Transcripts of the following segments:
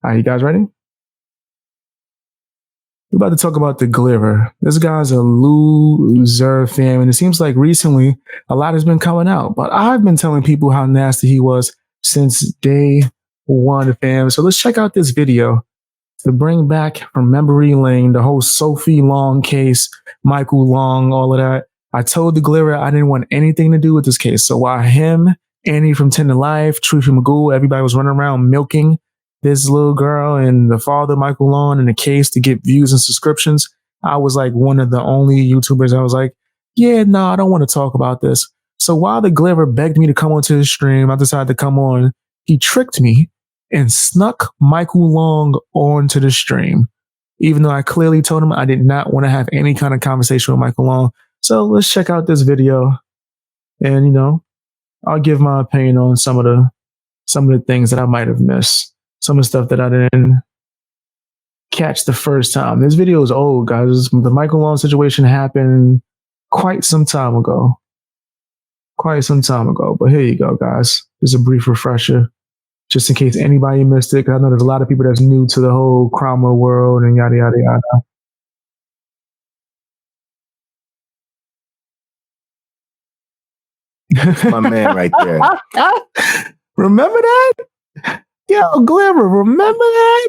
All right, you guys ready? We're about to talk about the Glitter. This guy's a loser, fam, and it seems like recently a lot has been coming out. But I've been telling people how nasty he was since day one, fam. So let's check out this video to bring back from memory lane the whole Sophie Long case, Michael Long, all of that. I told the Glitter I didn't want anything to do with this case. So while him, Annie from 10 to Life, Truthie Magoo, everybody was running around milking this little girl and the father, Michael Long, in the case to get views and subscriptions, I was like one of the only YouTubers. I was like, yeah, no, I don't want to talk about this. So while the Glitter begged me to come onto the stream, I decided to come on. He tricked me and snuck Michael Long onto the stream, even though I clearly told him I did not want to have any kind of conversation with Michael Long. So let's check out this video, and I'll give my opinion on some of the things that I might have missed. Some of the stuff that I didn't catch the first time. This video is old, guys. The Michael Long situation happened quite some time ago. But here you go, guys. Just a brief refresher, just in case anybody missed it, because I know there's a lot of people that's new to the whole Cromwell world and yada, yada, yada. My man right there. Remember that? Yo, Glitter, remember that?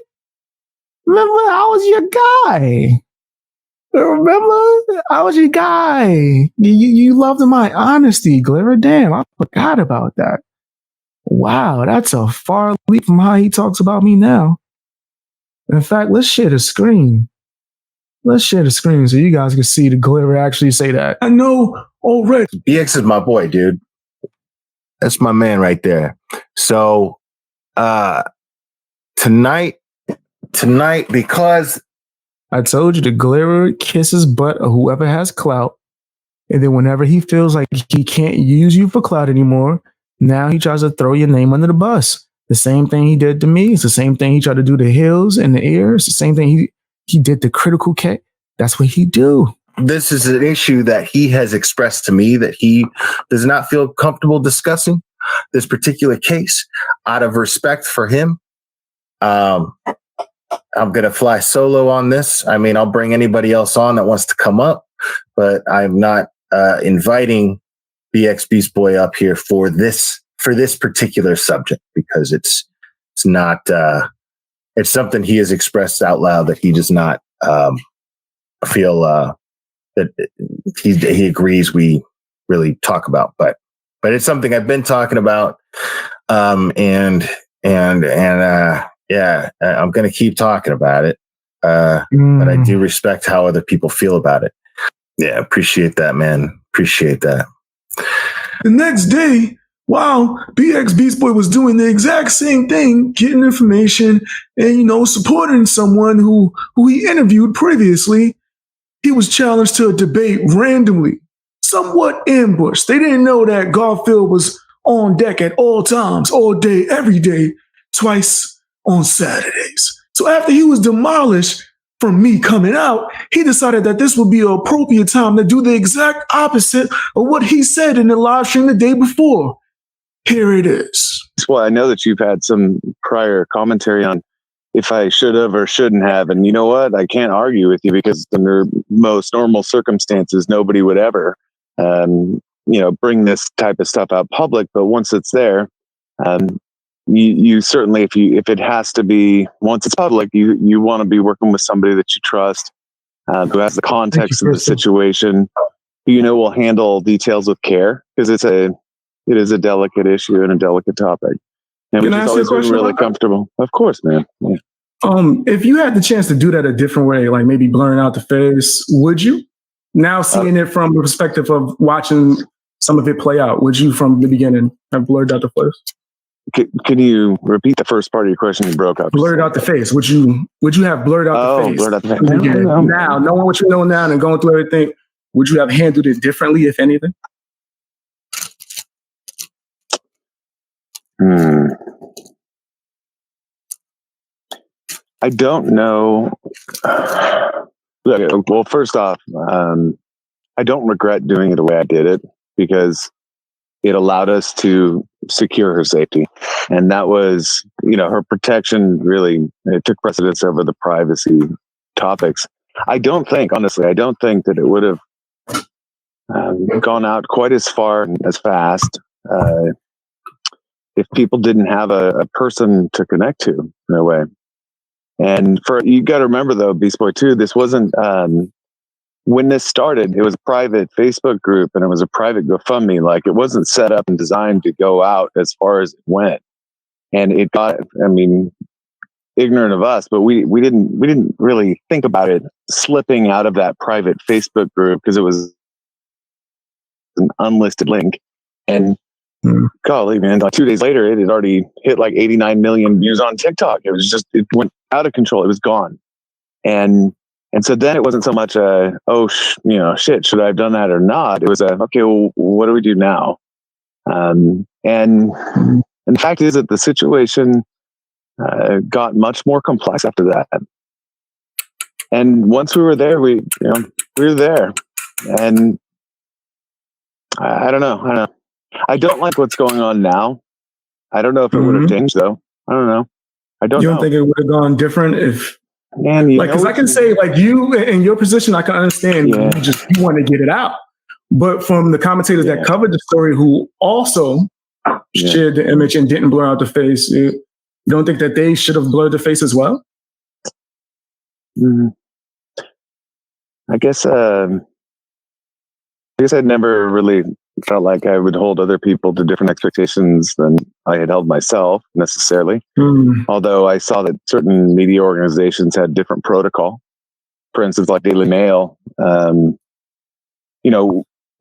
Remember, I was your guy. Remember, I was your guy. You loved my honesty, Glitter. Damn, I forgot about that. Wow, that's a far leap from how he talks about me now. In fact, let's share the screen. So you guys can see the Glitter actually say that. I know already. BX is my boy, dude. That's my man right there. So, tonight, because I told you the Glitter kisses butt of whoever has clout, and then whenever he feels like he can't use you for clout anymore, now he tries to throw your name under the bus. The same thing he did to me. It's the same thing he tried to do to Hills and the Ears. The same thing he did to Critical K. That's what he do. This is an issue that he has expressed to me that he does not feel comfortable discussing this particular case. Out of respect for him, I'm going to fly solo on this. I mean, I'll bring anybody else on that wants to come up, but I'm not inviting BX Beast Boy up here for this particular subject, because it's not it's something he has expressed out loud that he does not feel that he agrees we really talk about, but it's something I've been talking about, and yeah, I'm going to keep talking about it, but I do respect how other people feel about it. Yeah, appreciate that, man. Appreciate that. The next day, while BX Beast Boy was doing the exact same thing, getting information and supporting someone who he interviewed previously, he was challenged to a debate randomly, somewhat ambushed. They didn't know that Garfield was on deck at all times, all day, every day, twice on Saturdays. So after he was demolished from me coming out, he decided that this would be an appropriate time to do the exact opposite of what he said in the live stream the day before. Here it is. Well, I know that you've had some prior commentary on if I should have or shouldn't have. And you know what? I can't argue with you, because under most normal circumstances, nobody would ever, bring this type of stuff out public. But once it's there, you certainly, if it has to be, once it's public, you want to be working with somebody that you trust, who has the context of the situation, who will handle details with care, because it is a delicate issue and a delicate topic. And Can we I just ask you a always been question really about that? comfortable. Of course, man. Yeah. If you had the chance to do that a different way, like maybe blurring out the face, would you? Now seeing it from the perspective of watching some of it play out, would you from the beginning have blurred out the face? Can you repeat the first part of your question? You broke up. Blurred out the face. Would you have blurred out the face? Blurred out the face. Now, knowing what you know now and going through everything, would you have handled it differently, if anything? I don't know. Look, well, first off, I don't regret doing it the way I did it, because it allowed us to secure her safety. And that was, her protection really, it took precedence over the privacy topics. I don't think that it would have gone out quite as far and as fast if people didn't have a person to connect to in a way. And you got to remember though, Beast Boy too, this wasn't, when this started, it was a private Facebook group and it was a private GoFundMe. Like, it wasn't set up and designed to go out as far as it went. And it got, ignorant of us, but we didn't really think about it slipping out of that private Facebook group because it was an unlisted link. And golly, man, like 2 days later, it had already hit like 89 million views on TikTok. It went out of control. It was gone. And so then it wasn't so much shit, should I have done that or not? It was okay, well, what do we do now? And the fact is that the situation got much more complex after that. And once we were there, we were there. And I don't know. I don't like what's going on now. I don't know if it would have changed though. I don't know. I don't know. You don't think it would have gone different if, man, because I can say, like, you in your position, I can understand you want to get it out. But from the commentators that covered the story who also shared the image and didn't blur out the face, you don't think that they should have blurred the face as well? I guess I'd never really felt like I would hold other people to different expectations than I had held myself necessarily. Although I saw that certain media organizations had different protocol. For instance, like Daily Mail,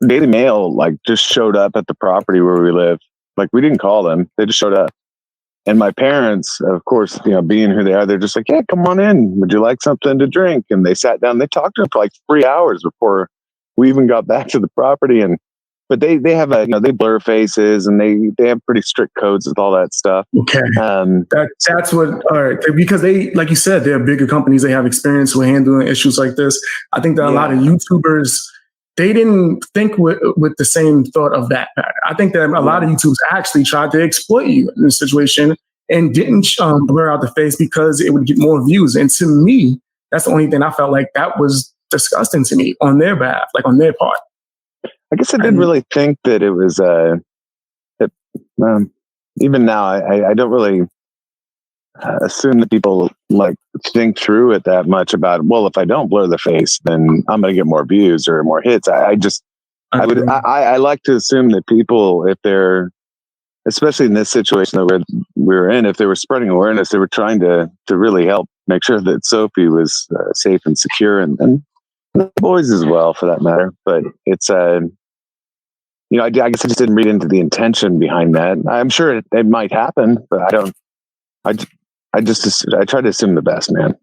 Daily Mail like just showed up at the property where we live. Like, we didn't call them; they just showed up. And my parents, of course, being who they are, they're just like, "Yeah, come on in. Would you like something to drink?" And they sat down. They talked to them for like 3 hours before we even got back to the property. But they have they blur faces and they have pretty strict codes with all that stuff. Okay, that's what. All right, because they, like you said, they're bigger companies. They have experience with handling issues like this. I think that a lot of YouTubers, they didn't think with the same thought of that. I think that a lot of YouTubers actually tried to exploit you in this situation and didn't blur out the face because it would get more views. And to me, that's the only thing I felt like that was disgusting to me on their behalf, like on their part. I guess I didn't really think that it was, even now, I don't really assume that people like think through it that much about, well, if I don't blur the face, then I'm going to get more views or more hits. I like to assume that people, if they're, especially in this situation that we're in, if they were spreading awareness, they were trying to really help make sure that Sophie was safe and secure, and the boys as well, for that matter. But it's, I guess I just didn't read into the intention behind that. I'm sure it might happen, but I don't. I try to assume the best, man.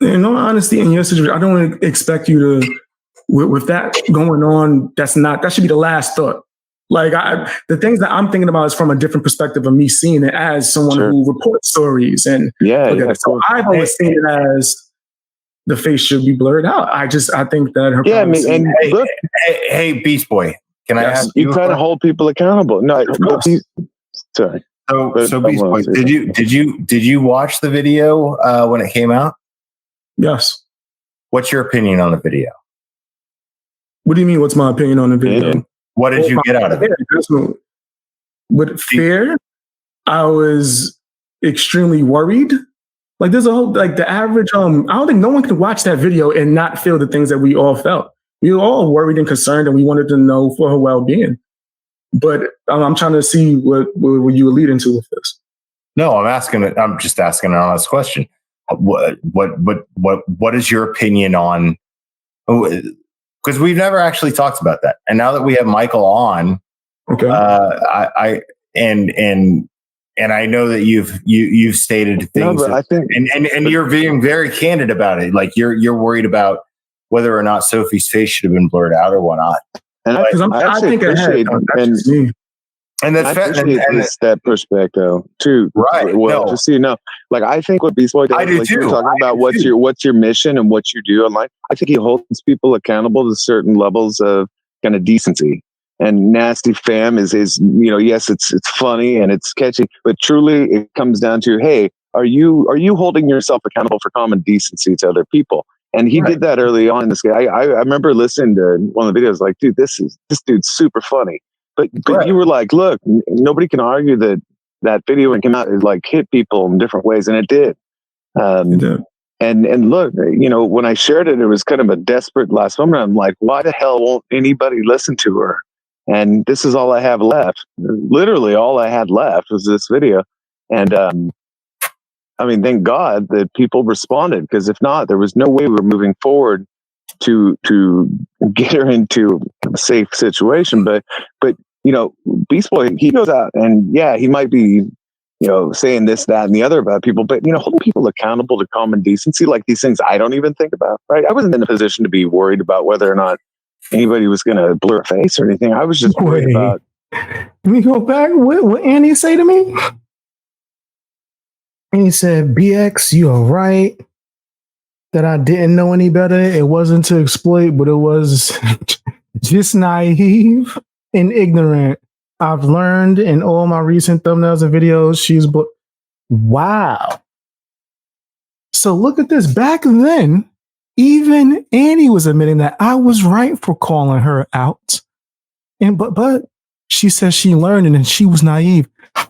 In all honesty, in your situation, I don't expect you to, with that going on, that should be the last thought. Like, the things that I'm thinking about is from a different perspective of me seeing it as someone who reports stories. And so I've always seen it as the face should be blurred out. I think that her. Yeah, hey, Beast Boy, can I ask you? You try to hold people accountable. No, sorry. So Beast Boy, did you watch the video when it came out? Yes. What's your opinion on the video? What do you mean? What's my opinion on the video? Yeah. What did you get out of it? With fear, I was extremely worried. Like, there's a whole, like, the average, I don't think no one could watch that video and not feel the things that we all felt. We were all worried and concerned, and we wanted to know for her well-being. But I'm trying to see what you were leading to with this. No, I'm just asking an honest question. What is your opinion on? Because we've never actually talked about that, and now that we have Michael on, okay, and I know that you've stated things, I think, and you're being very candid about it. Like, you're worried about whether or not Sophie's face should have been blurred out or whatnot. And I think appreciate that perspective too. Right. Well, just so you know, like, I think what Beast Boy does, I do like, too. you're talking about what's your mission and what you do in life. I think he holds people accountable to certain levels of kind of decency. And nasty fam is yes, it's funny and it's catchy, but truly it comes down to, hey, are you holding yourself accountable for common decency to other people? And he did that early on in this guy. I remember listening to one of the videos, like, dude, this dude's super funny. But you were like, look, nobody can argue that video and came out, it like hit people in different ways, and it did. It did. And look, when I shared it, it was kind of a desperate last moment. I'm like, why the hell won't anybody listen to her? And this is all I have left. Literally all I had left was this video. And thank God that people responded, because if not, there was no way we were moving forward to get her into a safe situation. But Beast Boy, he goes out and he might be saying this, that, and the other about people, but holding people accountable to common decency, like these things I don't even think about, right? I wasn't in a position to be worried about whether or not anybody was going to blur a face or anything. I was just worried about. Let me go back. What Andy say to me? And he said, BX, you are right that I didn't know any better. It wasn't to exploit, but it was just naive and ignorant. I've learned in all my recent thumbnails and videos, wow. So look at this. Back then, even Annie was admitting that I was right for calling her out. And but she says she learned and she was naive.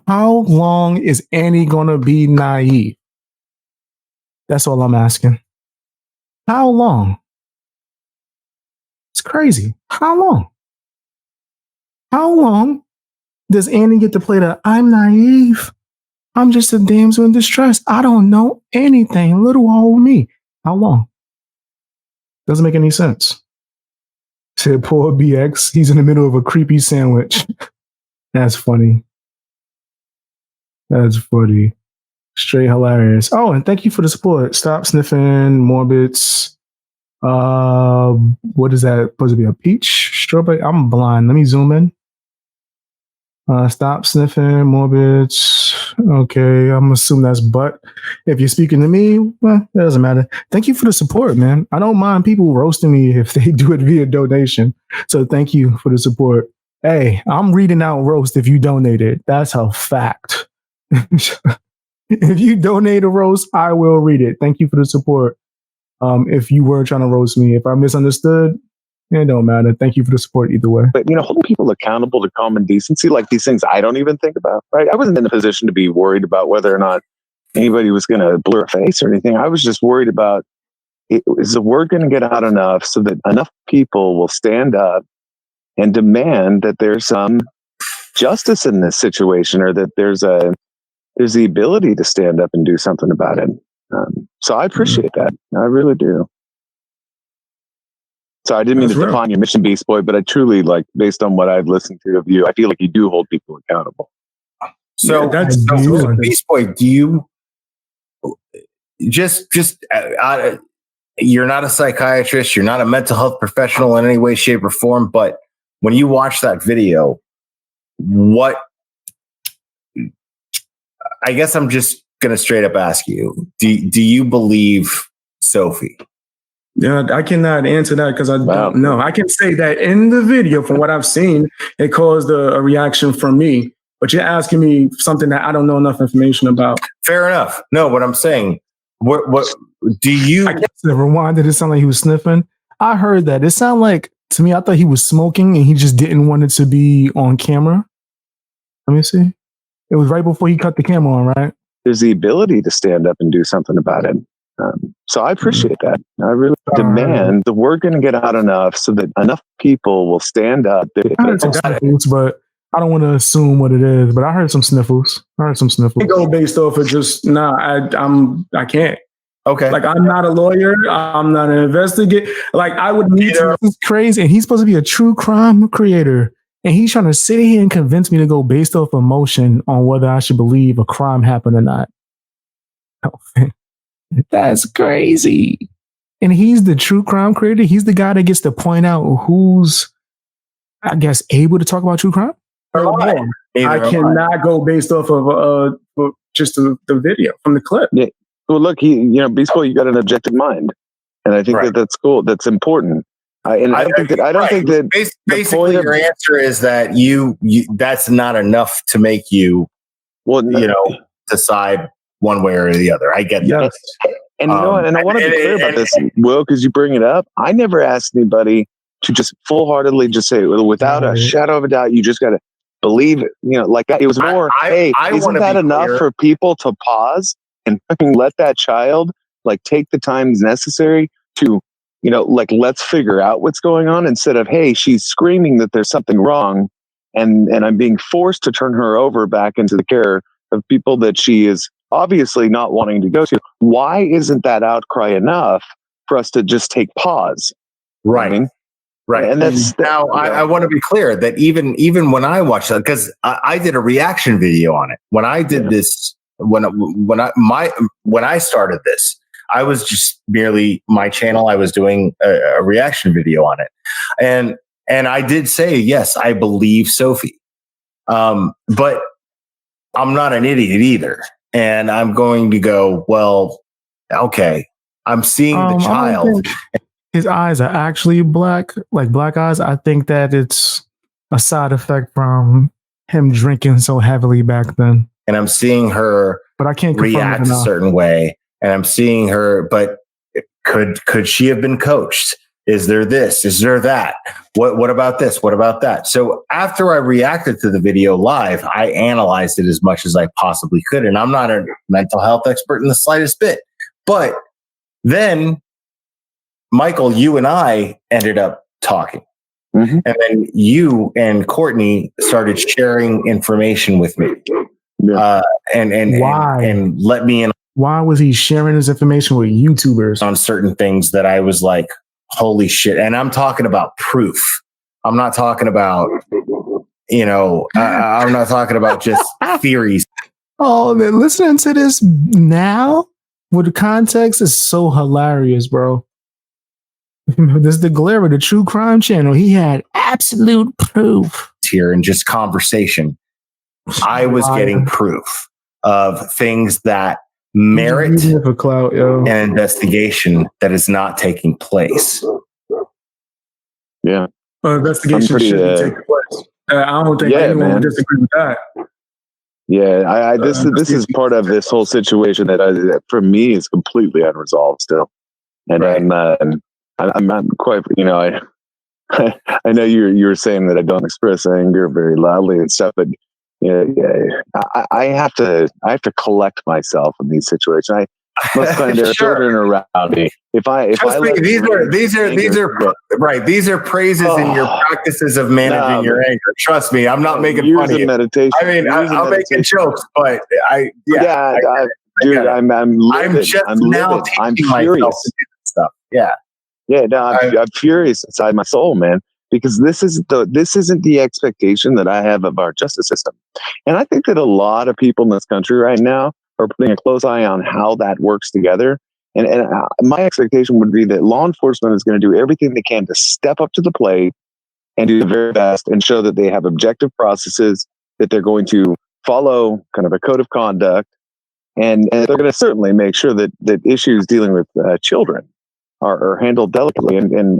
How long is Annie gonna be naive? That's all I'm asking. How long? It's crazy. How long? How long does Annie get to play the I'm naive? I'm just a damsel in distress. I don't know anything. Little old me. How long? Doesn't make any sense. Said poor BX. He's in the middle of a creepy sandwich. That's funny. That's funny. Straight hilarious. Oh, and thank you for the support. Stop sniffing Morbid's. What is that supposed to be? A peach? Strawberry? I'm blind. Let me zoom in. Stop sniffing Morbid's. Okay, I'm assuming that's butt. If you're speaking to me, well, it doesn't matter. Thank you for the support, man. I don't mind people roasting me if they do it via donation. So thank you for the support. Hey, I'm reading out roast if you donated. That's a fact. If you donate a roast, I will read it. Thank you for the support. If you were trying to roast me, if I misunderstood, it don't matter. Thank you for the support either way. But holding people accountable to common decency, like these things I don't even think about, right? I wasn't in a position to be worried about whether or not anybody was going to blur a face or anything. I was just worried about, is the word going to get out enough so that enough people will stand up and demand that there's some justice in this situation, or that there's the ability to stand up and do something about it. So I appreciate that. I really do. So I didn't mean to define your mission, Beast Boy, but I truly, like, based on what I've listened to of you, I feel like you do hold people accountable. So, Beast Boy, do you just you're not a psychiatrist, you're not a mental health professional in any way, shape, or form, but when you watch that video, I guess I'm just going to straight up ask you, do you believe Sophie? Yeah, I cannot answer that because I don't know. I can say that in the video, from what I've seen, it caused a reaction from me. But you're asking me something that I don't know enough information about. Fair enough. No, what I'm saying, what do you? I guess the rewind, did it sound like he was sniffing? I heard that. It sounded like, to me, I thought he was smoking and he just didn't want it to be on camera. Let me see. It was right before he cut the camera on, right? There's the ability to stand up and do something about it. So I appreciate that. I really demand the word going to get out enough so that enough people will stand up. I heard some sniffles, but I don't want to assume what it is. But I heard some sniffles. I go based off of just I can't. Okay. Like, I'm not a lawyer. I'm not an investigator. Like, I would need to. This is crazy. And he's supposed to be a true crime creator. And he's trying to sit here and convince me to go based off emotion on whether I should believe a crime happened or not. That's crazy. And he's the true crime creator. He's the guy that gets to point out who's, I guess, able to talk about true crime. I cannot go based off of just the video from the clip. Yeah. Well, look, Beast Boy, you got an objective mind, and I think that's cool. That's important. I don't think that basically your answer is that you that's not enough to make you, decide one way or the other. I get that. And you know what? And I want to be clear about this, Will, because you bring it up. I never asked anybody to just full-heartedly just say, without a shadow of a doubt, you just got to believe it. Like that. It was more, isn't that enough for people to pause and fucking let that child take the time necessary to, let's figure out what's going on, instead of, hey, she's screaming that there's something wrong, and I'm being forced to turn her over back into the care of people that she is obviously not wanting to go to. Why isn't that outcry enough for us to just take pause? Right. I mean, right. And I want to be clear that even when I watched that, because I did a reaction video on it when I did this, when I started this, I was just merely my channel. I was doing a reaction video on it, and I did say, yes, I believe Sophie, but I'm not an idiot either. And I'm going to go, well, okay, I'm seeing the child. His eyes are actually black, like black eyes. I think that it's a side effect from him drinking so heavily back then. And I'm seeing her but I can't react a certain way. And I'm seeing her, but could she have been coached? Is there this? Is there that? What about this? What about that? So after I reacted to the video live, I analyzed it as much as I possibly could. And I'm not a mental health expert in the slightest bit. But then, Michael, you and I ended up talking. Mm-hmm. And then you and Courtney started sharing information with me. Yeah. And why? And let me in. Why was he sharing his information with YouTubers on certain things that I was like, holy shit. And I'm talking about proof. I'm not talking about, I'm not talking about just theories. Oh, man, listening to this now with the context is so hilarious, bro. This is the Glare, the true crime channel. He had absolute proof. Here in just conversation, I was getting proof of things that merit an investigation that is not taking place. Yeah. Investigation shouldn't take place. I don't think anyone would disagree with that. Yeah, this is part of this whole situation that for me is completely unresolved still. And right. I'm not quite, I know you were saying that I don't express anger very loudly and stuff, but I have to collect myself in these situations. I must find there are children around me. If I these are praises in your practices of managing your anger. Trust me, I'm not making fun of you. Meditation. I mean, I'm making jokes, but dude, I'm furious. Stuff. Yeah. Yeah, no, I'm furious inside my soul, man, because this isn't the expectation that I have of our justice system. And I think that a lot of people in this country right now are putting a close eye on how that works together. And my expectation would be that law enforcement is going to do everything they can to step up to the plate and do the very best and show that they have objective processes, that they're going to follow kind of a code of conduct, and they're going to certainly make sure that issues dealing with children are handled delicately. And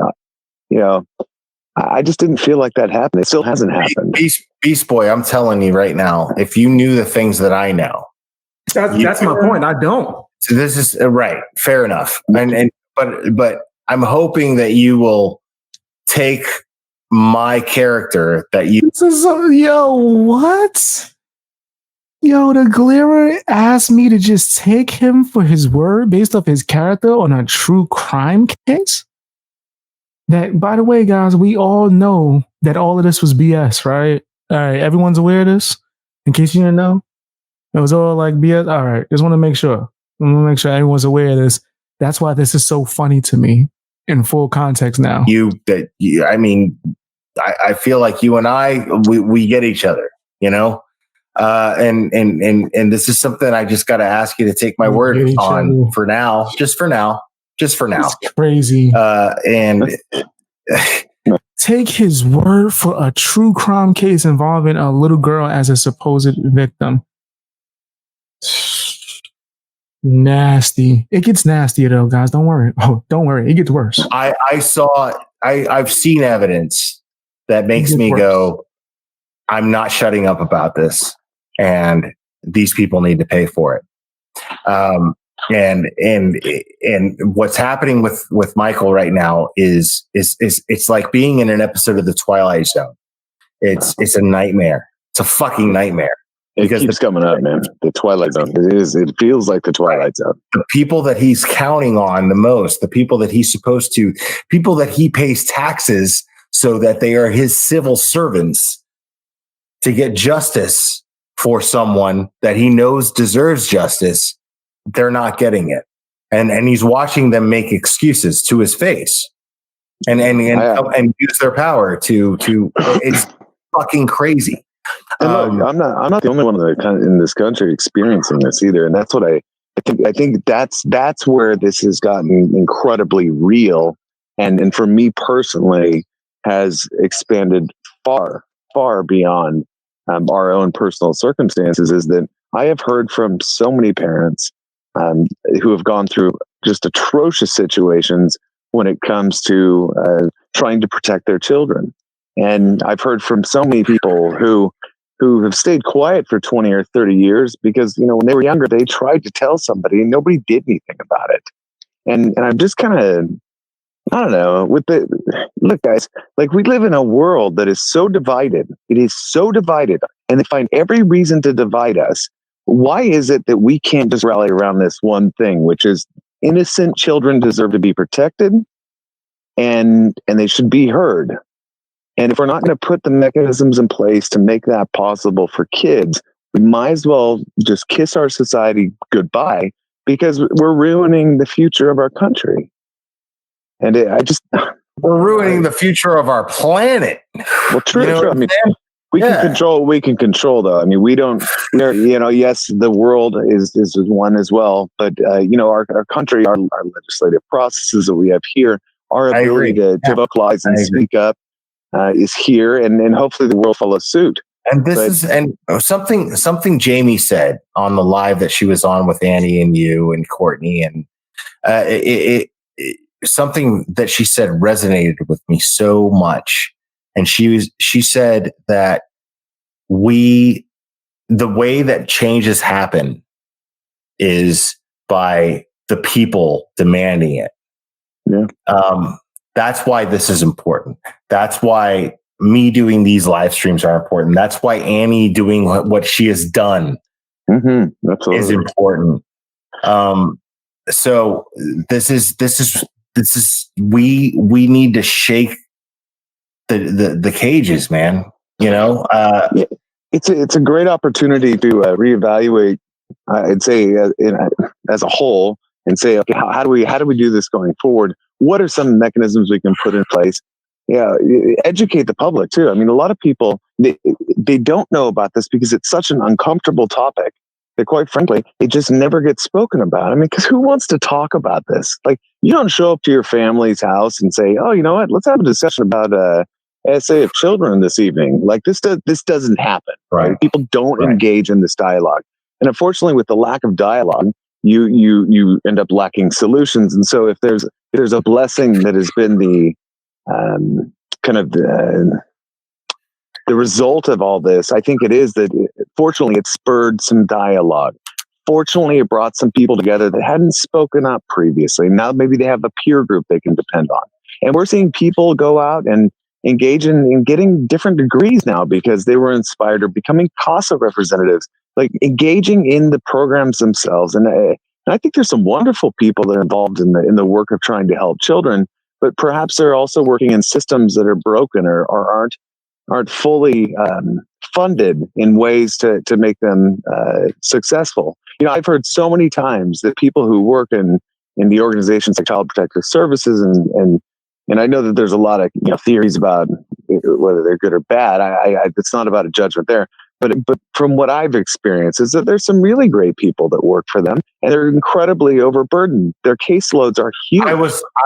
I just didn't feel like that happened. It still hasn't happened. Beast Boy, I'm telling you right now, if you knew the things that I know. That's my point. I don't. So this is right. Fair enough. But I'm hoping that you will take my character that you. This is what? The Glarer asked me to just take him for his word based off his character on a true crime case. That, by the way, guys, we all know that all of this was BS, right? All right, everyone's aware of this. In case you didn't know, it was all like BS. All right, just want to make sure. I want to make sure everyone's aware of this. That's why this is so funny to me in full context now. I feel like you and I, we get each other, and this is something I just got to ask you to take my word on for now, just for now. It's crazy. And take his word for a true crime case involving a little girl as a supposed victim. Nasty. It gets nastier though, guys. Don't worry. Oh, don't worry. It gets worse. I saw I've seen evidence that makes me go, I'm not shutting up about this, and these people need to pay for it. And what's happening with Michael right now is it's like being in an episode of The Twilight Zone. It's a nightmare. It's a fucking nightmare. It keeps coming up, man. The Twilight Zone. It feels like the Twilight Zone. The people that he's counting on the most, the people that he's supposed to, people that he pays taxes so that they are his civil servants to get justice for someone that he knows deserves justice, they're not getting it. And he's watching them make excuses to his face and use their power to it's fucking crazy. And look, I'm not the only one in this country experiencing this either, and that's what I think that's where this has gotten incredibly real, and for me personally has expanded far beyond our own personal circumstances. Is that I have heard from so many parents who have gone through just atrocious situations when it comes to trying to protect their children, and I've heard from so many people who have stayed quiet for 20 or 30 years because, when they were younger, they tried to tell somebody and nobody did anything about it. And I'm just kind of, I don't know, look, guys, like we live in a world that is so divided. It is so divided, and they find every reason to divide us. Why is it that we can't just rally around this one thing, which is innocent children deserve to be protected and they should be heard? And if we're not going to put the mechanisms in place to make that possible for kids, we might as well just kiss our society goodbye because we're ruining the future of our country. And we're ruining the future of our planet. Well, true. I mean, we can control what we can control, though. I mean, we don't, yes, the world is one as well. But, our country, our legislative processes that we have here, our ability to vocalize and speak up, is here, and hopefully the world follows suit. And something Jamie said on the live that she was on with Annie and you and Courtney, and something that she said resonated with me so much. And she said that the way that changes happen is by the people demanding it. Yeah. That's why this is important. That's why me doing these live streams are important. That's why Annie doing what she has done is important. So this is we need to shake the cages, man. It's a great opportunity to reevaluate. I'd say as a whole, and say, okay, how do we do this going forward? What are some mechanisms we can put in place? Yeah, educate the public too. I mean, a lot of people they don't know about this because it's such an uncomfortable topic that, quite frankly, it just never gets spoken about. I mean, because who wants to talk about this? Like, you don't show up to your family's house and say, "Oh, you know what? Let's have a discussion about essay of children this evening." Like this doesn't happen. Right? People don't engage in this dialogue, and unfortunately, with the lack of dialogue, you end up lacking solutions. And so, if there's a blessing that has been the kind of the result of all this, I think it is that fortunately it spurred some dialogue. Fortunately, it brought some people together that hadn't spoken up previously. Now maybe they have a peer group they can depend on. And we're seeing people go out and engage in getting different degrees now because they were inspired, or becoming CASA representatives, like engaging in the programs themselves. And I think there's some wonderful people that are involved in the work of trying to help children, but perhaps they're also working in systems that are broken or aren't fully funded in ways to make them successful. I've heard so many times that people who work in the organizations like Child Protective Services, and I know that there's a lot of theories about whether they're good or bad. It's not about a judgment there, but from what I've experienced is that there's some really great people that work for them, and they're incredibly overburdened. Their caseloads are huge. I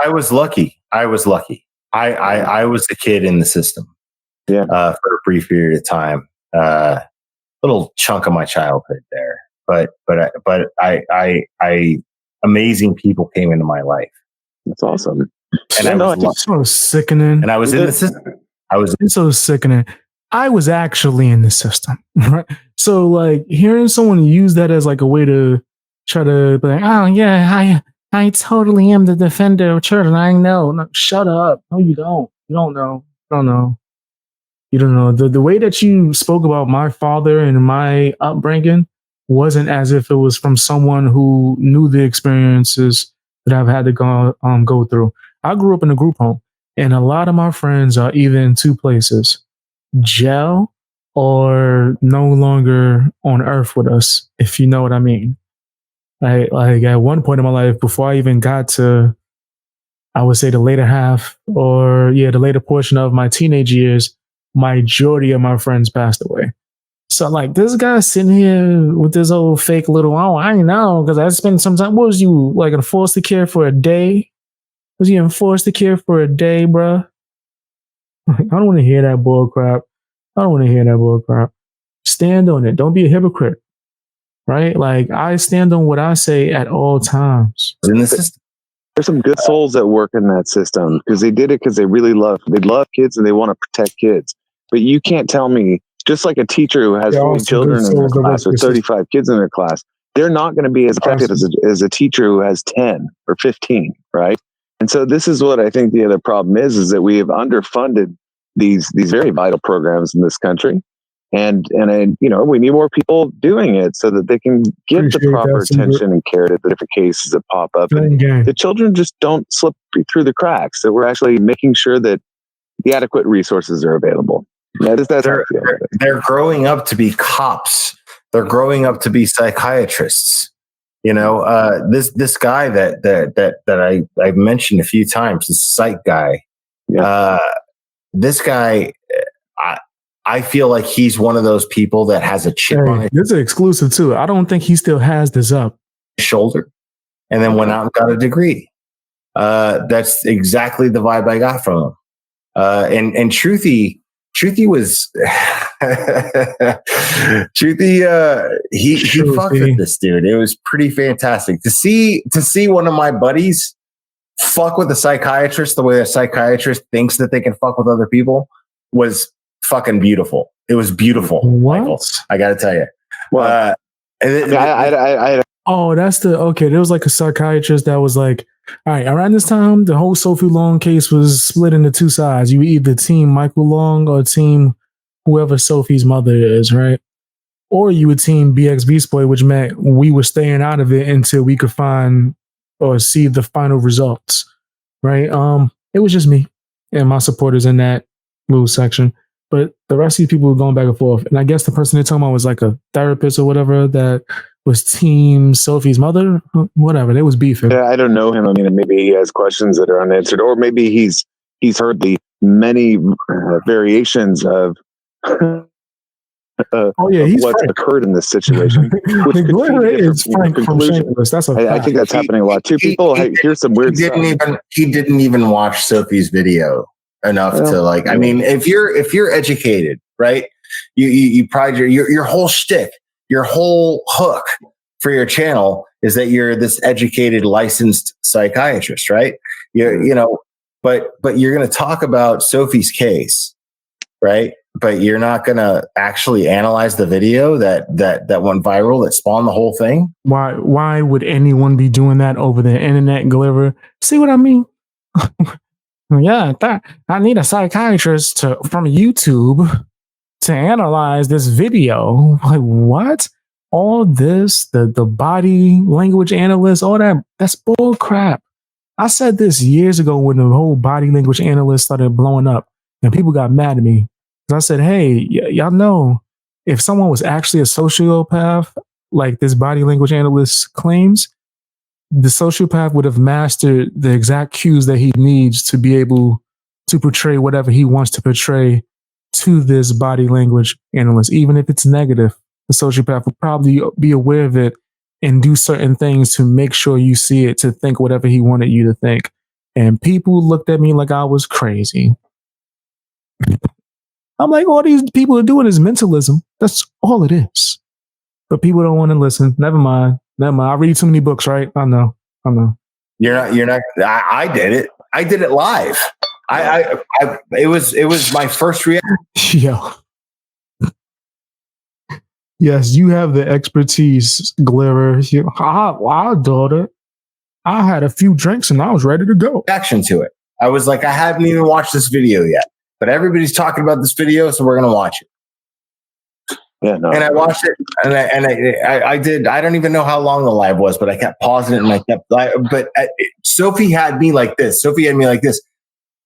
was lucky. I was the kid in the system. Yeah. For a brief period of time, little chunk of my childhood there, but I amazing people came into my life. That's awesome. And it's so sickening. And I was in the system. It's so sickening. I was actually in the system, right? So like hearing someone use that as like a way to try to be like, oh yeah, I totally am the defender of children. I know. No, shut up. No, you don't. You don't know. You don't know. You don't know. The way that you spoke about my father and my upbringing wasn't as if it was from someone who knew the experiences that I've had to go through. I grew up in a group home, and a lot of my friends are either in two places: jail or no longer on earth with us, if you know what I mean. Like at one point in my life, before I even got to, I would say the later half, or the later portion of my teenage years, majority of my friends passed away. So like this guy sitting here with this old fake little, oh, I know, because I spent some time. What was you like in foster care for a day? Was you in foster care for a day, bruh? I don't want to hear that bull crap. I don't want to hear that bull crap. Stand on it. Don't be a hypocrite. Right? Like I stand on what I say at all times. In the system. There's some good souls that work in that system because they did it because they love kids and they want to protect kids. But you can't tell me, just like a teacher who has 40 children in their class or 35 kids in their class, they're not going to be as effective as a teacher who has 10 or 15, right? And so this is what I think the other problem is that we have underfunded these very vital programs in this country. And we need more people doing it so that they can give the proper attention and care to the different cases that pop up. And the children just don't slip through the cracks, that we're actually making sure that the adequate resources are available. They're growing up to be cops. They're growing up to be psychiatrists. This guy that I mentioned a few times, the psych guy. Yeah. This guy, I feel like he's one of those people that has a chip on his. This is exclusive too. I don't think he still has this up shoulder, and then went out and got a degree. That's exactly the vibe I got from him. And Truthy was he fucked with this dude. It was pretty fantastic to see one of my buddies fuck with a psychiatrist the way a psychiatrist thinks that they can fuck with other people was fucking beautiful. It was beautiful. What? Michael, I got to tell you. Well, there was like a psychiatrist that was like, all right, around this time, the whole Sophie Long case was split into two sides. You either team Michael Long or team whoever Sophie's mother is, right? Or you would team BX Beast Boy, which meant we were staying out of it until we could find or see the final results, right? It was just me and my supporters in that little section. But the rest of these people were going back and forth. And I guess the person they're talking about was like a therapist or whatever that was team Sophie's mother, whatever. They was beefing. Yeah, I don't know him. I mean, maybe he has questions that are unanswered, or maybe he's heard the many variations of what's occurred in this situation. Which is Frank from Shameless. That's I think that's happening a lot too. People hear some weird stuff. He didn't even watch Sophie's video enough to like. I mean, if you're educated, right? You pride your whole shtick, your whole hook for your channel is that you're this educated, licensed psychiatrist, right? But you're going to talk about Sophie's case, right? But you're not going to actually analyze the video that went viral, that spawned the whole thing. Why would anyone be doing that over the internet, Gliver? See what I mean? Yeah, I need a psychiatrist from YouTube to analyze this video. Like, what? All this, the body language analyst, all that's bull crap. I said this years ago when the whole body language analyst started blowing up and people got mad at me. I said, hey, y'all know, if someone was actually a sociopath, like this body language analyst claims, the sociopath would have mastered the exact cues that he needs to be able to portray whatever he wants to portray to this body language analyst. Even if it's negative, the sociopath will probably be aware of it and do certain things to make sure you see it, to think whatever he wanted you to think. And people looked at me like I was crazy. I'm like, all these people are doing is mentalism. That's all it is. But people don't want to listen. Never mind. I read too many books, right? I know. You're not. I did it. I did it live. It was my first reaction. Yo. Yes, you have the expertise, Gliver. Our daughter, I had a few drinks and I was ready to go. Reaction to it. I was like, I haven't even watched this video yet, but everybody's talking about this video, so we're gonna watch it. Yeah, no. And I watched it, and I did. I don't even know how long the live was, but I kept pausing it, and I kept. Sophie had me like this.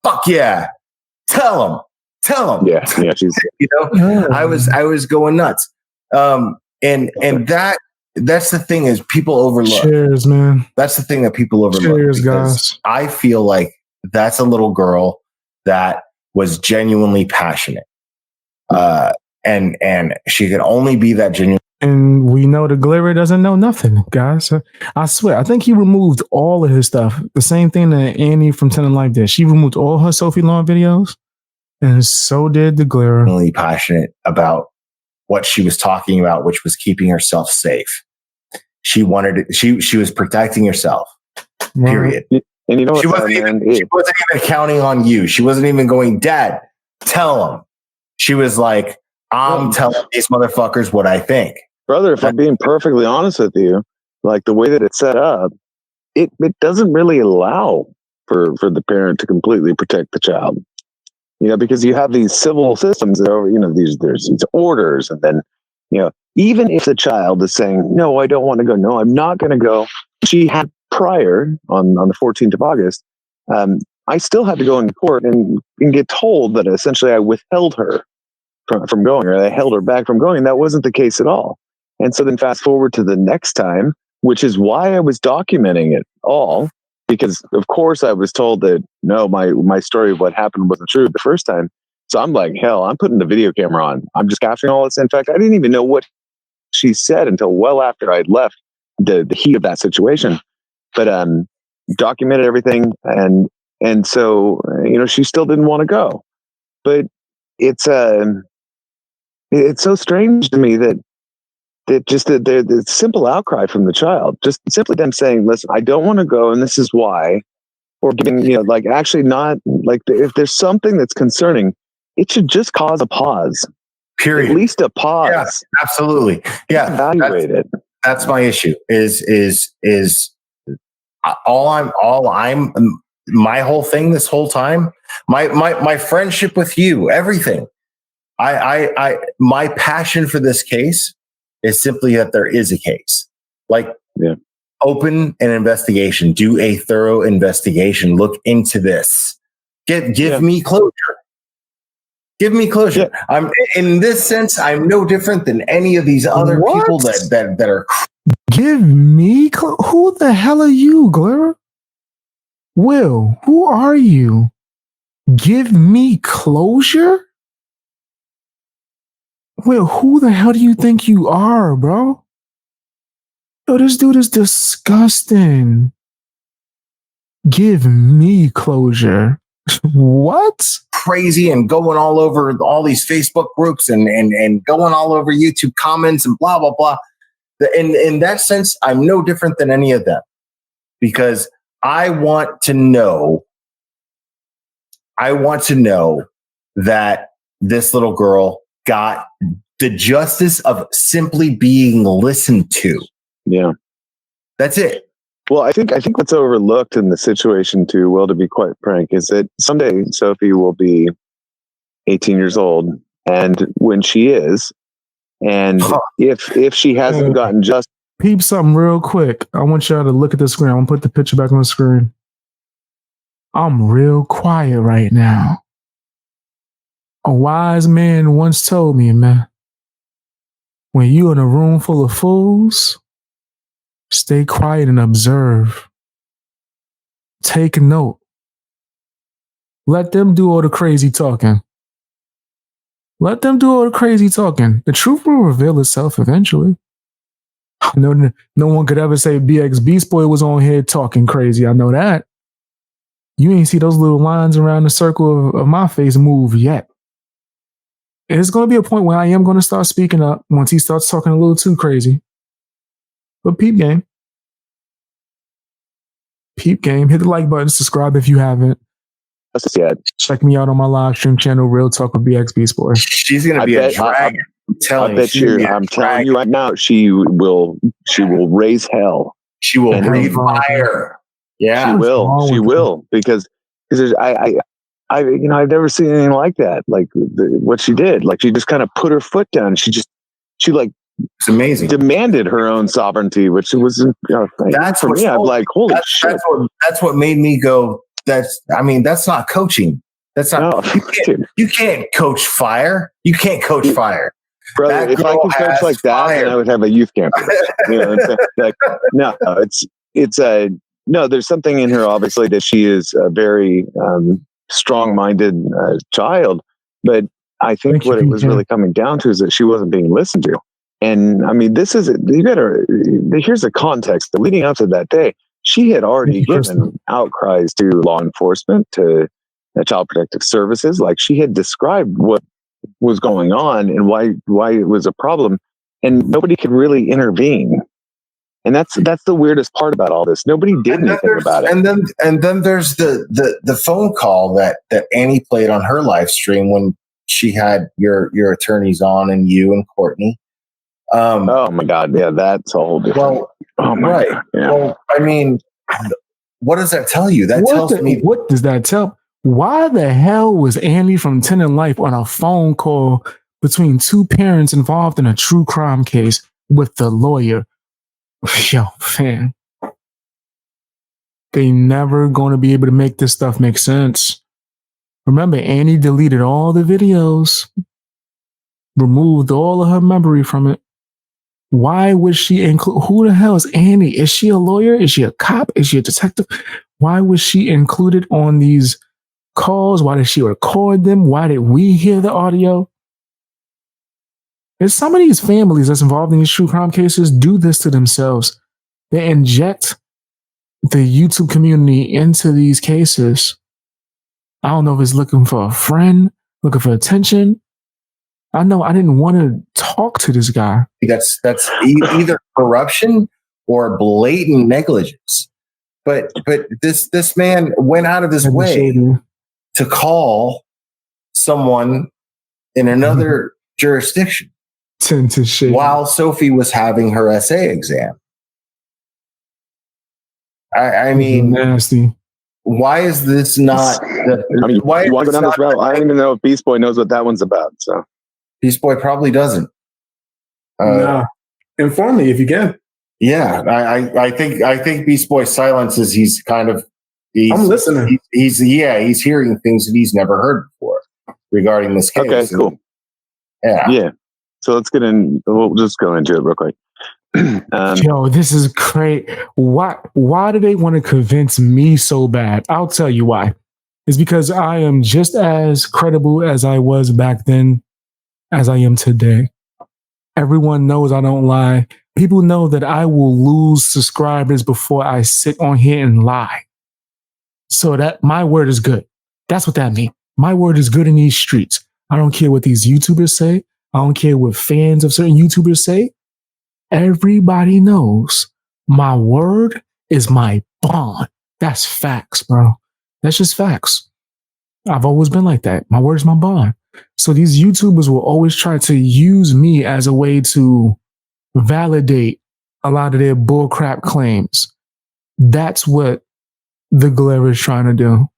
Fuck yeah! Tell him. Yeah. She's, I was going nuts. And that's the thing is people overlook. Cheers, man. That's the thing that people overlook. Cheers, guys. I feel like that's a little girl that was genuinely passionate. And she could only be that genuine. And we know the Gliver doesn't know nothing, guys. I swear, I think he removed all of his stuff. The same thing that Annie from 10 and Life did. She removed all her Sophie Lawn videos, and so did the Gliver. Really passionate about what she was talking about, which was keeping herself safe. She wanted it, she was protecting herself. Period. And you know what? She wasn't even counting on you. She wasn't even going, Dad, tell him. She was like, I'm telling these motherfuckers what I think. Brother, if I'm being perfectly honest with you, like the way that it's set up, it doesn't really allow for the parent to completely protect the child. Because you have these civil systems that are, there's these orders, and then, even if the child is saying, no, I don't want to go, no, I'm not going to go. She had prior on the 14th of August, I still had to go into court and get told that essentially I withheld her from going, or I held her back from going. And that wasn't the case at all. And so then fast forward to the next time, which is why I was documenting it all, because of course I was told that no, my story of what happened wasn't true the first time. So I'm like, hell, I'm putting the video camera on. I'm just capturing all this. In fact, I didn't even know what she said until well after I'd left the heat of that situation. But documented everything, and so she still didn't want to go. But it's so strange to me that just the simple outcry from the child, just simply them saying, listen, I don't want to go, and this is why, or giving, actually not, if there's something that's concerning, it should just cause a pause. Period. At least a pause. Yeah, absolutely. Yeah. Evaluate it. That's my issue is my whole thing this whole time, my friendship with you, everything. My passion for this case is simply that there is a case. Open an investigation, do a thorough investigation, look into this. Give me closure. Give me closure. Yeah. I'm in this sense, I'm no different than any of these other people that are. Give me who the hell are you, Gliver? Will, who are you? Give me closure? Will, who the hell do you think you are, bro? Yo, this dude is disgusting. Give me closure. What? Crazy and going all over all these Facebook groups and going all over YouTube comments and blah, blah, blah. In that sense, I'm no different than any of them, because I want to know that this little girl got the justice of simply being listened to. Yeah. That's it. Well, I think what's overlooked in the situation too, Will, to be quite frank, is that someday Sophie will be 18 years old. And when she is, and if she hasn't gotten just peep something real quick. I want y'all to look at the screen. I'm gonna put the picture back on the screen. I'm real quiet right now. A wise man once told me, man, when you in a room full of fools, stay quiet and observe. Take note. Let them do all the crazy talking. Let them do all the crazy talking. The truth will reveal itself eventually. No one could ever say BX Beast Boy was on here talking crazy. I know that. You ain't see those little lines around the circle of my face move yet. It's going to be a point where I am going to start speaking up once he starts talking a little too crazy. But peep Peep game. Hit the like button. Subscribe if you haven't. Yeah. Check me out on my live stream channel, Real Talk with BX Beast Boy. She's gonna be a dragon. I'm telling you right now, she will raise hell. She will breathe fire. Yeah, she will because I've never seen anything like that. Like what she did, like she just kind of put her foot down. She like it's amazing. Demanded her own sovereignty, which was that's for me. I'm like, holy shit! That's what made me go. That's not coaching. That's not. No, you can't coach fire. You can't coach fire. Brother, if I could coach like that, then I would have a youth camp. No, there's something in her, obviously, that she is a very strong-minded child. But I think what it was really coming down to is that she wasn't being listened to. And I mean, here's the context. Leading up to that day, she had already given outcries to law enforcement, to Child Protective Services. Like, she had described what was going on and why it was a problem, and nobody could really intervene. And that's the weirdest part about all this. Nobody did anything about it. And then there's the phone call that Annie played on her live stream when she had your attorneys on, and you and Courtney. Oh my God, yeah, that's a whole different. Well, right. Yeah. Well, I mean, what does that tell you? What does that tell? Why the hell was Andy from 10 and Life on a phone call between two parents involved in a true crime case with the lawyer? Yo, fam. They never going to be able to make this stuff make sense. Remember, Annie deleted all the videos, removed all of her memory from it. Why would she include? Who the hell is Annie? Is she a lawyer? Is she a cop? Is she a detective? Why was she included on these calls? Why did she record them? Why did we hear the audio? There's some of these families that's involved in these true crime cases do this to themselves. They inject the YouTube community into these cases. I don't know if it's looking for a friend, looking for attention. I know I didn't want to talk to this guy. That's either corruption or blatant negligence. But this man went out of his way to call someone in another jurisdiction while Sophie was having her essay exam. I mean, nasty. Why is this not? Why you want to go down this route? I don't even know if Beast Boy knows what that one's about. So Beast Boy probably doesn't. No. Inform me if you can. Yeah, I think Beast Boy's silence is I'm listening. He's hearing things that he's never heard before regarding this case. Okay, cool. Yeah. So let's get in. We'll just go into it real quick. Yo, this is great. Why do they want to convince me so bad? I'll tell you why. It's because I am just as credible as I was back then as I am today. Everyone knows I don't lie. People know that I will lose subscribers before I sit on here and lie. So that my word is good. That's what that means. My word is good in these streets. I don't care what these YouTubers say. I don't care what fans of certain YouTubers say. Everybody knows my word is my bond. That's facts, bro. That's just facts. I've always been like that. My word is my bond. So these YouTubers will always try to use me as a way to validate a lot of their bullcrap claims. That's what the Glare is trying to do.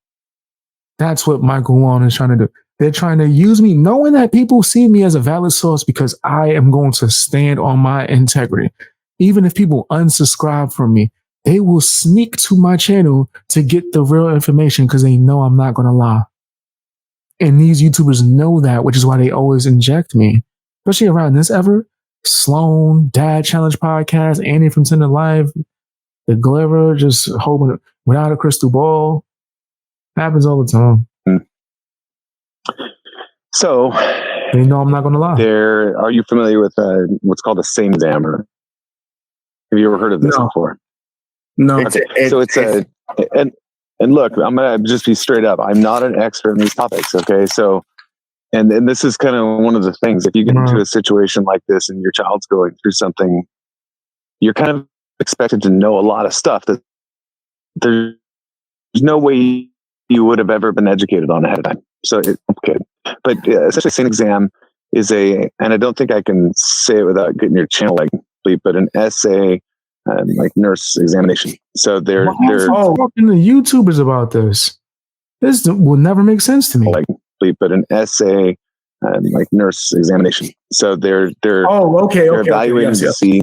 That's what Michael Long is trying to do. They're trying to use me, knowing that people see me as a valid source because I am going to stand on my integrity. Even if people unsubscribe from me, they will sneak to my channel to get the real information because they know I'm not going to lie. And these YouTubers know that, which is why they always inject me, especially around this ever. Sloan, Dad Challenge Podcast, Annie from Tender Live, the Glare, just hoping without a crystal ball. Happens all the time. So, they know I'm not going to lie. Are you familiar with what's called a same examiner? Have you ever heard of this before? No. And look, I'm gonna just be straight up. I'm not an expert in these topics. Okay, so and this is kind of one of the things. If you get into a situation like this and your child's going through something, you're kind of expected to know a lot of stuff that there's no way you would have ever been educated on ahead of time. So okay, but essentially, SANE exam is and I don't think I can say it without getting your channel like bleep, but an essay like nurse examination. So they're talking to YouTubers about this. This will never make sense to me. Like bleep, but an essay like nurse examination. So they're evaluating to see.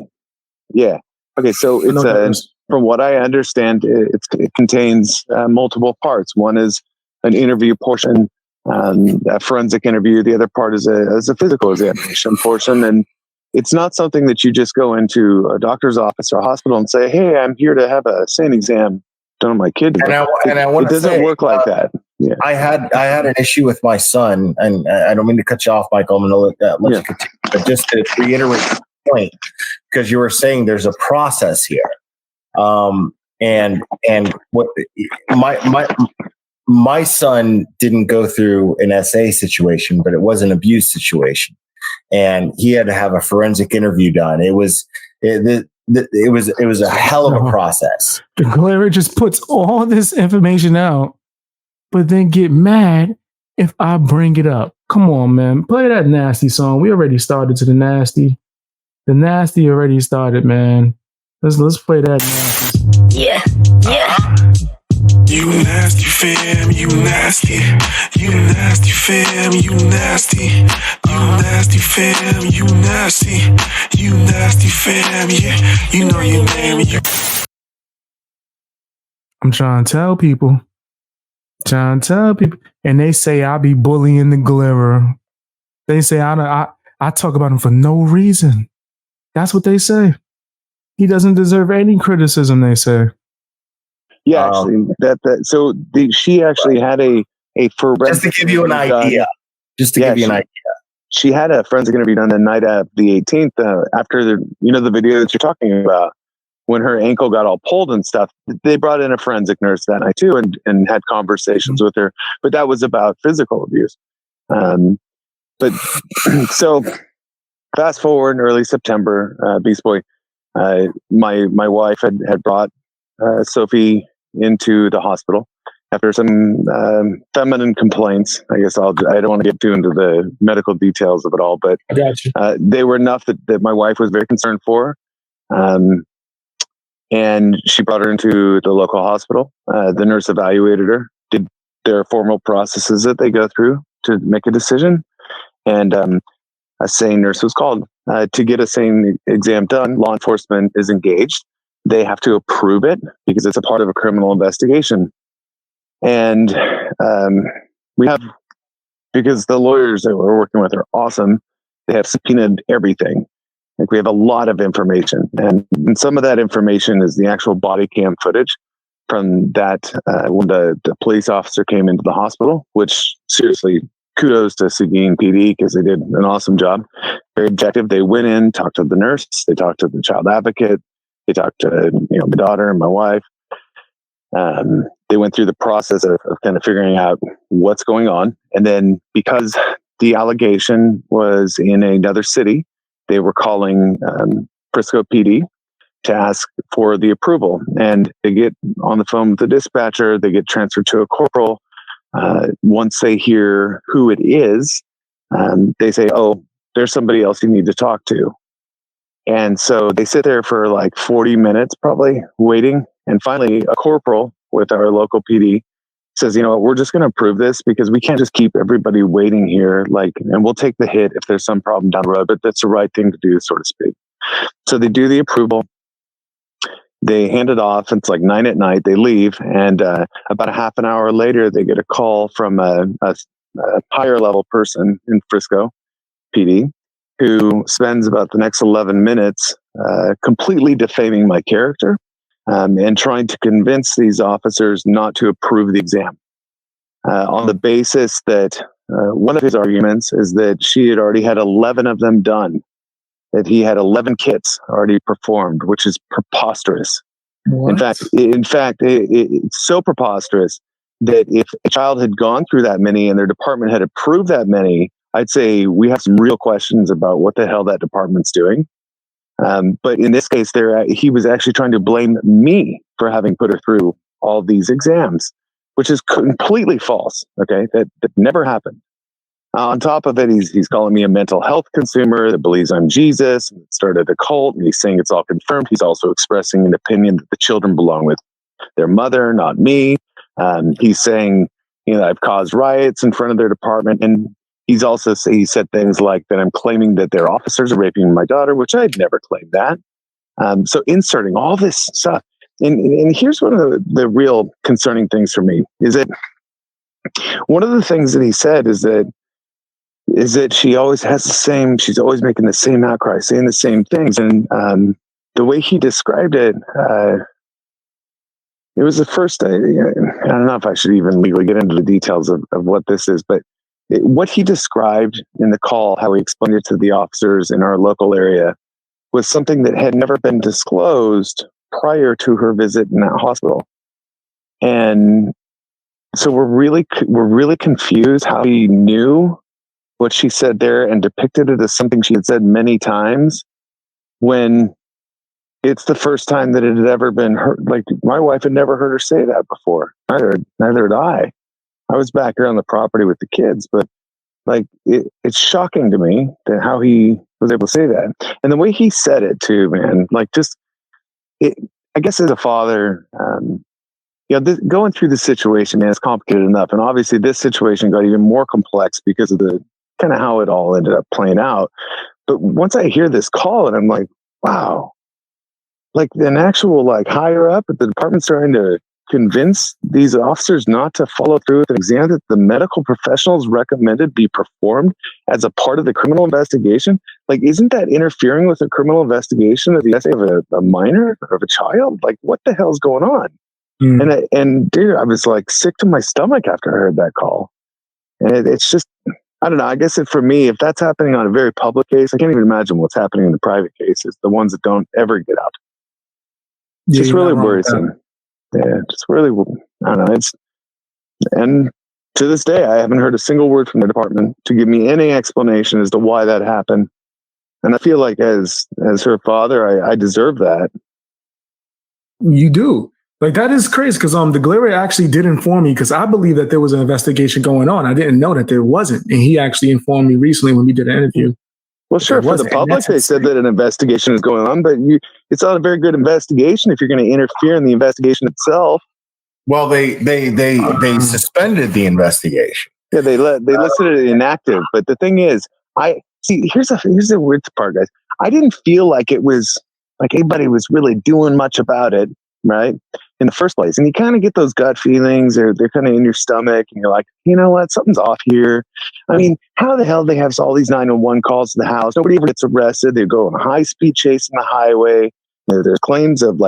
Yeah. Okay. So it's from what I understand, it contains multiple parts. One is an interview portion, a forensic interview. The other part is a physical examination portion. And it's not something that you just go into a doctor's office or a hospital and say, "Hey, I'm here to have a SANE exam done on my kid." It doesn't work like that. Yeah. I had an issue with my son, and I don't mean to cut you off, Michael. I'm going to let you continue, but just to reiterate the point, because you were saying there's a process here, and what my son didn't go through an SA situation, but it was an abuse situation, and he had to have a forensic interview done. It was a hell of a process. The Glare just puts all this information out, but then get mad if I bring it up. Come on, man. Play that nasty song. We already started to the nasty. The nasty already started, man. Let's play that nasty. Yeah. You nasty fam, you nasty. You nasty fam, you nasty. You nasty fam, you nasty. You nasty fam, yeah. You know your name. I'm trying to tell people. And they say I be bullying the Glare. They say I talk about him for no reason. That's what they say. He doesn't deserve any criticism, they say. Yeah, actually, she actually had a forensic. Just to give you an idea. She had a forensic interview done the night of the 18th after the video that you're talking about, when her ankle got all pulled and stuff. They brought in a forensic nurse that night too, and had conversations with her. But that was about physical abuse. But so fast forward in early September, Beast Boy, my wife had brought Sophie into the hospital after some feminine complaints. I guess I don't want to get too into the medical details of it all, but I got you. They were enough that my wife was very concerned for. And she brought her into the local hospital. The nurse evaluated her, did their formal processes that they go through to make a decision. And a SANE nurse was called. To get a SANE exam done, law enforcement is engaged. They have to approve it because it's a part of a criminal investigation. And because the lawyers that we're working with are awesome, they have subpoenaed everything. Like, we have a lot of information, and some of that information is the actual body cam footage from that when the police officer came into the hospital, which, seriously, kudos to Seguin PD, because they did an awesome job. Very objective. They went in, talked to the nurse, they talked to the child advocate, they talked to my daughter and my wife. They went through the process of kind of figuring out what's going on. And then, because the allegation was in another city, they were calling Frisco PD to ask for the approval. And they get on the phone with the dispatcher, they get transferred to a corporal. Once they hear who it is, they say, "Oh, there's somebody else you need to talk to." And so they sit there for like 40 minutes, probably waiting. And finally, a corporal with our local PD says, "You know what, we're just going to approve this because we can't just keep everybody waiting here. And we'll take the hit if there's some problem down the road, but that's the right thing to do, so to speak." So they do the approval. They hand it off. It's like 9 p.m. They leave. And about a half an hour later, they get a call from a higher level person in Frisco PD, who spends about the next 11 minutes completely defaming my character and trying to convince these officers not to approve the exam on the basis that one of his arguments is that she had already had 11 of them done, that he had 11 kits already performed, which is preposterous. What? In fact, it's so preposterous that if a child had gone through that many and their department had approved that many, I'd say we have some real questions about what the hell that department's doing. But in this case, he was actually trying to blame me for having put her through all these exams, which is completely false. Okay, that never happened. On top of it, he's calling me a mental health consumer that believes I'm Jesus and started a cult, and he's saying it's all confirmed. He's also expressing an opinion that the children belong with their mother, not me. He's saying, I've caused riots in front of their department, and he said things like that I'm claiming that their officers are raping my daughter, which I'd never claimed that. So inserting all this stuff, and here's one of the real concerning things for me is that one of the things that he said is that she always has she's always making the same outcry, saying the same things. And the way he described it, it was the first, I don't know if I should even legally get into the details of what this is, but what he described in the call, how he explained it to the officers in our local area, was something that had never been disclosed prior to her visit in that hospital. And so we're really confused how he knew what she said there and depicted it as something she had said many times, when it's the first time that it had ever been heard. Like, my wife had never heard her say that before. Neither had I. I was back here on the property with the kids, but like, it's shocking to me that how he was able to say that. And the way he said it too, man, like, I guess as a father, going through the situation, man, it's complicated enough. And obviously this situation got even more complex because of the kind of how it all ended up playing out. But once I hear this call, and I'm like, wow, like an actual higher up at the department's trying to convince these officers not to follow through with an exam that the medical professionals recommended be performed as a part of the criminal investigation. Like, isn't that interfering with a criminal investigation of the essay of a minor or of a child? Like, what the hell's going on? And dude, I was like sick to my stomach after I heard that call. And it's just, I don't know. I guess for me, if that's happening on a very public case, I can't even imagine what's happening in the private cases, the ones that don't ever get out. It's just really worrisome. Yeah, just really, I don't know. And to this day, I haven't heard a single word from the department to give me any explanation as to why that happened. And I feel like as her father, I deserve that. You do. Like, that is crazy, because the Glare actually did inform me, because I believe that there was an investigation going on. I didn't know that there wasn't. And he actually informed me recently when we did an interview. Well, sure, for the public, they said that an investigation is going on, but it's not a very good investigation if you're going to interfere in the investigation itself. Well, they suspended the investigation. Yeah, they listed it inactive. But the thing is, here's the weird part, guys. I didn't feel like it was like anybody was really doing much about it, right, in the first place. And you kind of get those gut feelings, or they're kind of in your stomach, and you're like, you know what, something's off here. I mean, how the hell they have all these 911 calls to the house? Nobody ever gets arrested. They go on a high-speed chase on the highway. There's claims of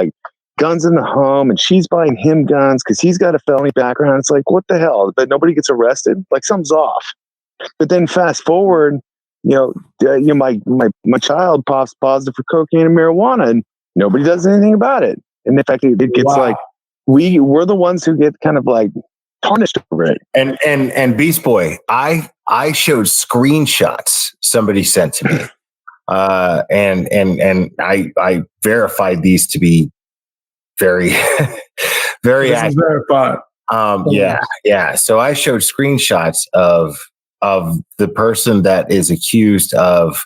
guns in the home, and she's buying him guns because he's got a felony background. It's like, what the hell? But nobody gets arrested. Like, something's off. But then fast forward, my child pops positive for cocaine and marijuana, and nobody does anything about it. And in fact, it gets we're the ones who get kind of tarnished over it. And Beast Boy, I showed screenshots somebody sent to me, and I verified these to be very, very accurate. Verified. Yeah. So I showed screenshots of the person that is accused of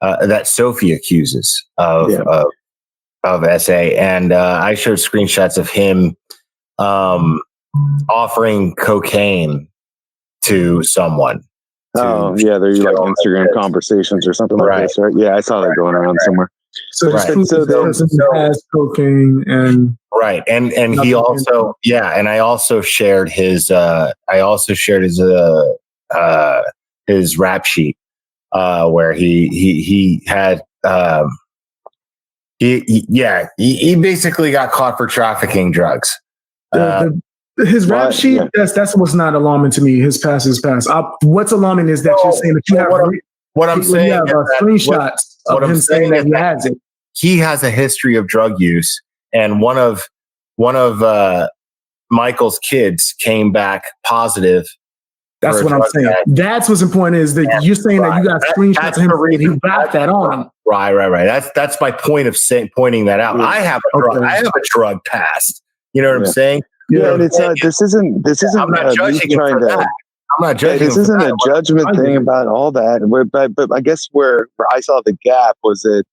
that Sophie accuses of SA, and I showed screenshots of him offering cocaine to someone. They're Instagram conversations or something like this, right? Yeah, I saw that going around somewhere. So the person has cocaine and right, and he also and I also shared his his rap sheet where he had he basically got caught for trafficking drugs. His rap sheet, that's what's not alarming to me. His past is past. What's alarming is that you're saying that you have screenshots of him saying that he has it. He has a history of drug use, and one of Michael's kids came back positive. That's what I'm saying. That's what's important, is that you're saying that you got screenshots of him and you got that on him. Right. That's my point of pointing that out. I have a drug past. You know what I'm saying? Yeah, and it's not. This isn't. I'm not me judging him trying for to. that. I'm not Yeah, judging this him for isn't that. a judgment thing about all that. But I guess where I saw the gap was that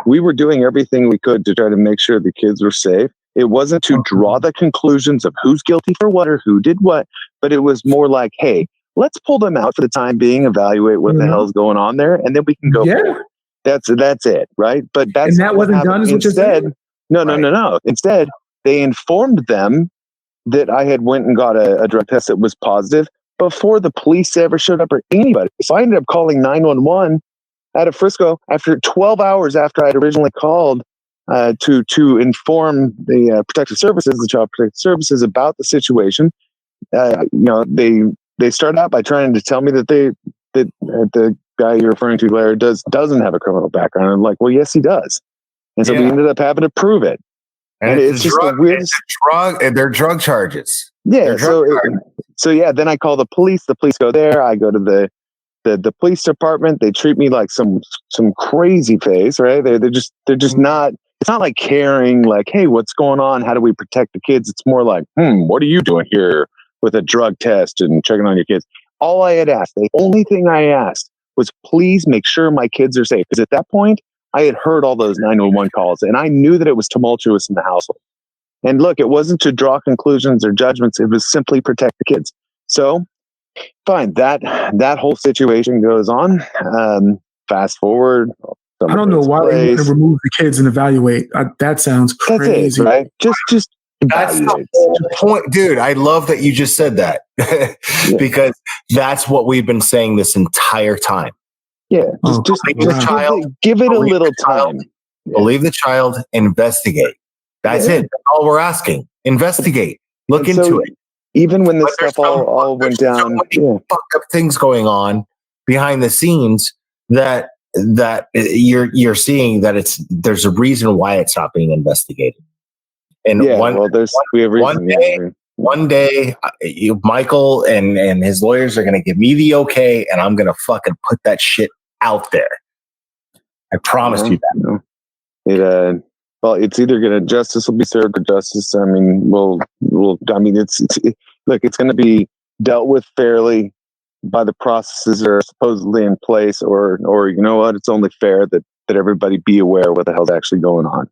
we were doing everything we could to try to make sure the kids were safe. It wasn't to draw the conclusions of who's guilty for what or who did what, but it was more like, hey, let's pull them out for the time being, evaluate what the hell's going on there, and then we can go forward. That's it, right? But that's And that not what wasn't done, happened. is what you're Instead, saying? no. Instead, they informed them that I had went and got a drug test that was positive before the police ever showed up or anybody. So I ended up calling 911 out of Frisco after 12 hours after I had originally called to inform the protective services, the child protective services, about the situation. They started out by trying to tell me that the guy you're referring to, Larry, doesn't have a criminal background. I'm like, well, yes, he does. And so we ended up having to prove it. And it's just the weirdest drug. They're drug charges. Yeah. So then I call the police. The police go there. I go to the police department. They treat me like some crazy face, right? They're just not. It's not like caring, like, hey, what's going on? How do we protect the kids? It's more like, what are you doing here with a drug test and checking on your kids? All I had asked, the only thing I asked was, please make sure my kids are safe. Because at that point, I had heard all those 911 calls, and I knew that it was tumultuous in the household. And look, it wasn't to draw conclusions or judgments. It was simply protect the kids. So, fine. That whole situation goes on. Fast forward. I don't know why they want to remove the kids and evaluate. That sounds crazy. That's it, right? Just that's the whole point, dude. I love that you just said that because that's what we've been saying this entire time. Yeah, just give it a little time. Believe the child, investigate. That's it. That's all we're asking. Investigate. Look into it. Even when this stuff all went down, fucked up things going on behind the scenes that you're seeing that there's a reason why it's not being investigated. And one day, Michael and his lawyers are going to give me the okay, and I'm going to fucking put that shit out there. I promise you that. It's either justice will be served or justice. I mean, it's going to be dealt with fairly by the processes that are supposedly in place, or you know what? It's only fair that everybody be aware of what the hell's actually going on.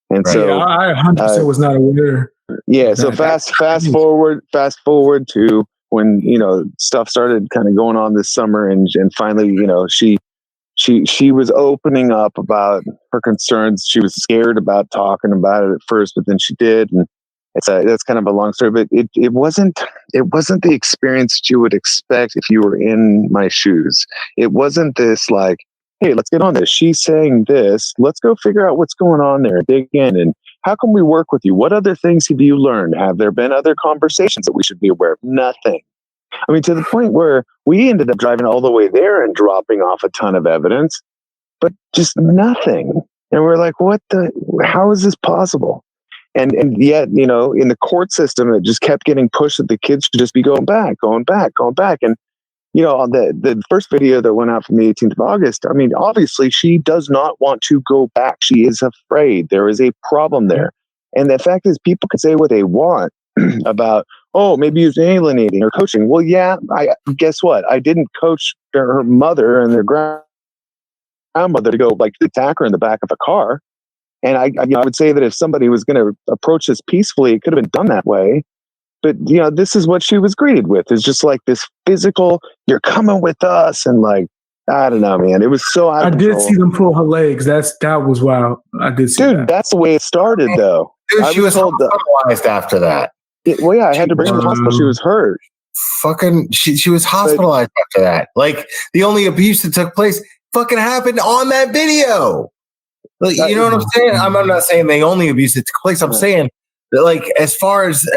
And so I 100% was not aware. Yeah. So fast forward to when, stuff started kind of going on this summer, and finally, she was opening up about her concerns. She was scared about talking about it at first, but then she did. And that's kind of a long story, but it wasn't the experience that you would expect if you were in my shoes. It wasn't this like, hey, let's get on this. She's saying this. Let's go figure out what's going on there. Dig in. And how can we work with you? What other things have you learned? Have there been other conversations that we should be aware of? Nothing. I mean, to the point where we ended up driving all the way there and dropping off a ton of evidence, but just nothing. And we're like, how is this possible? And yet, in the court system, it just kept getting pushed that the kids should just be going back. And, on the first video that went out from the 18th of August, I mean, obviously she does not want to go back. She is afraid. There is a problem there. And the fact is, people can say what they want about, oh, maybe he was alienating or coaching. Well, yeah, guess what? I didn't coach her mother and their grandmother to go attack her in the back of a car. And I would say that if somebody was going to approach this peacefully, it could have been done that way. But, this is what she was greeted with, is just like this physical, you're coming with us. And I don't know, man. It was so out of control. Did see them pull her legs. That was wild. I did see that. That's the way it started, though. Dude, she was hospitalized after that. I had to bring her to the hospital. She was hurt. She was hospitalized after that. The only abuse that took place fucking happened on that video. You know what I'm saying? I'm not saying the only abuse that took place. I'm saying that, as far as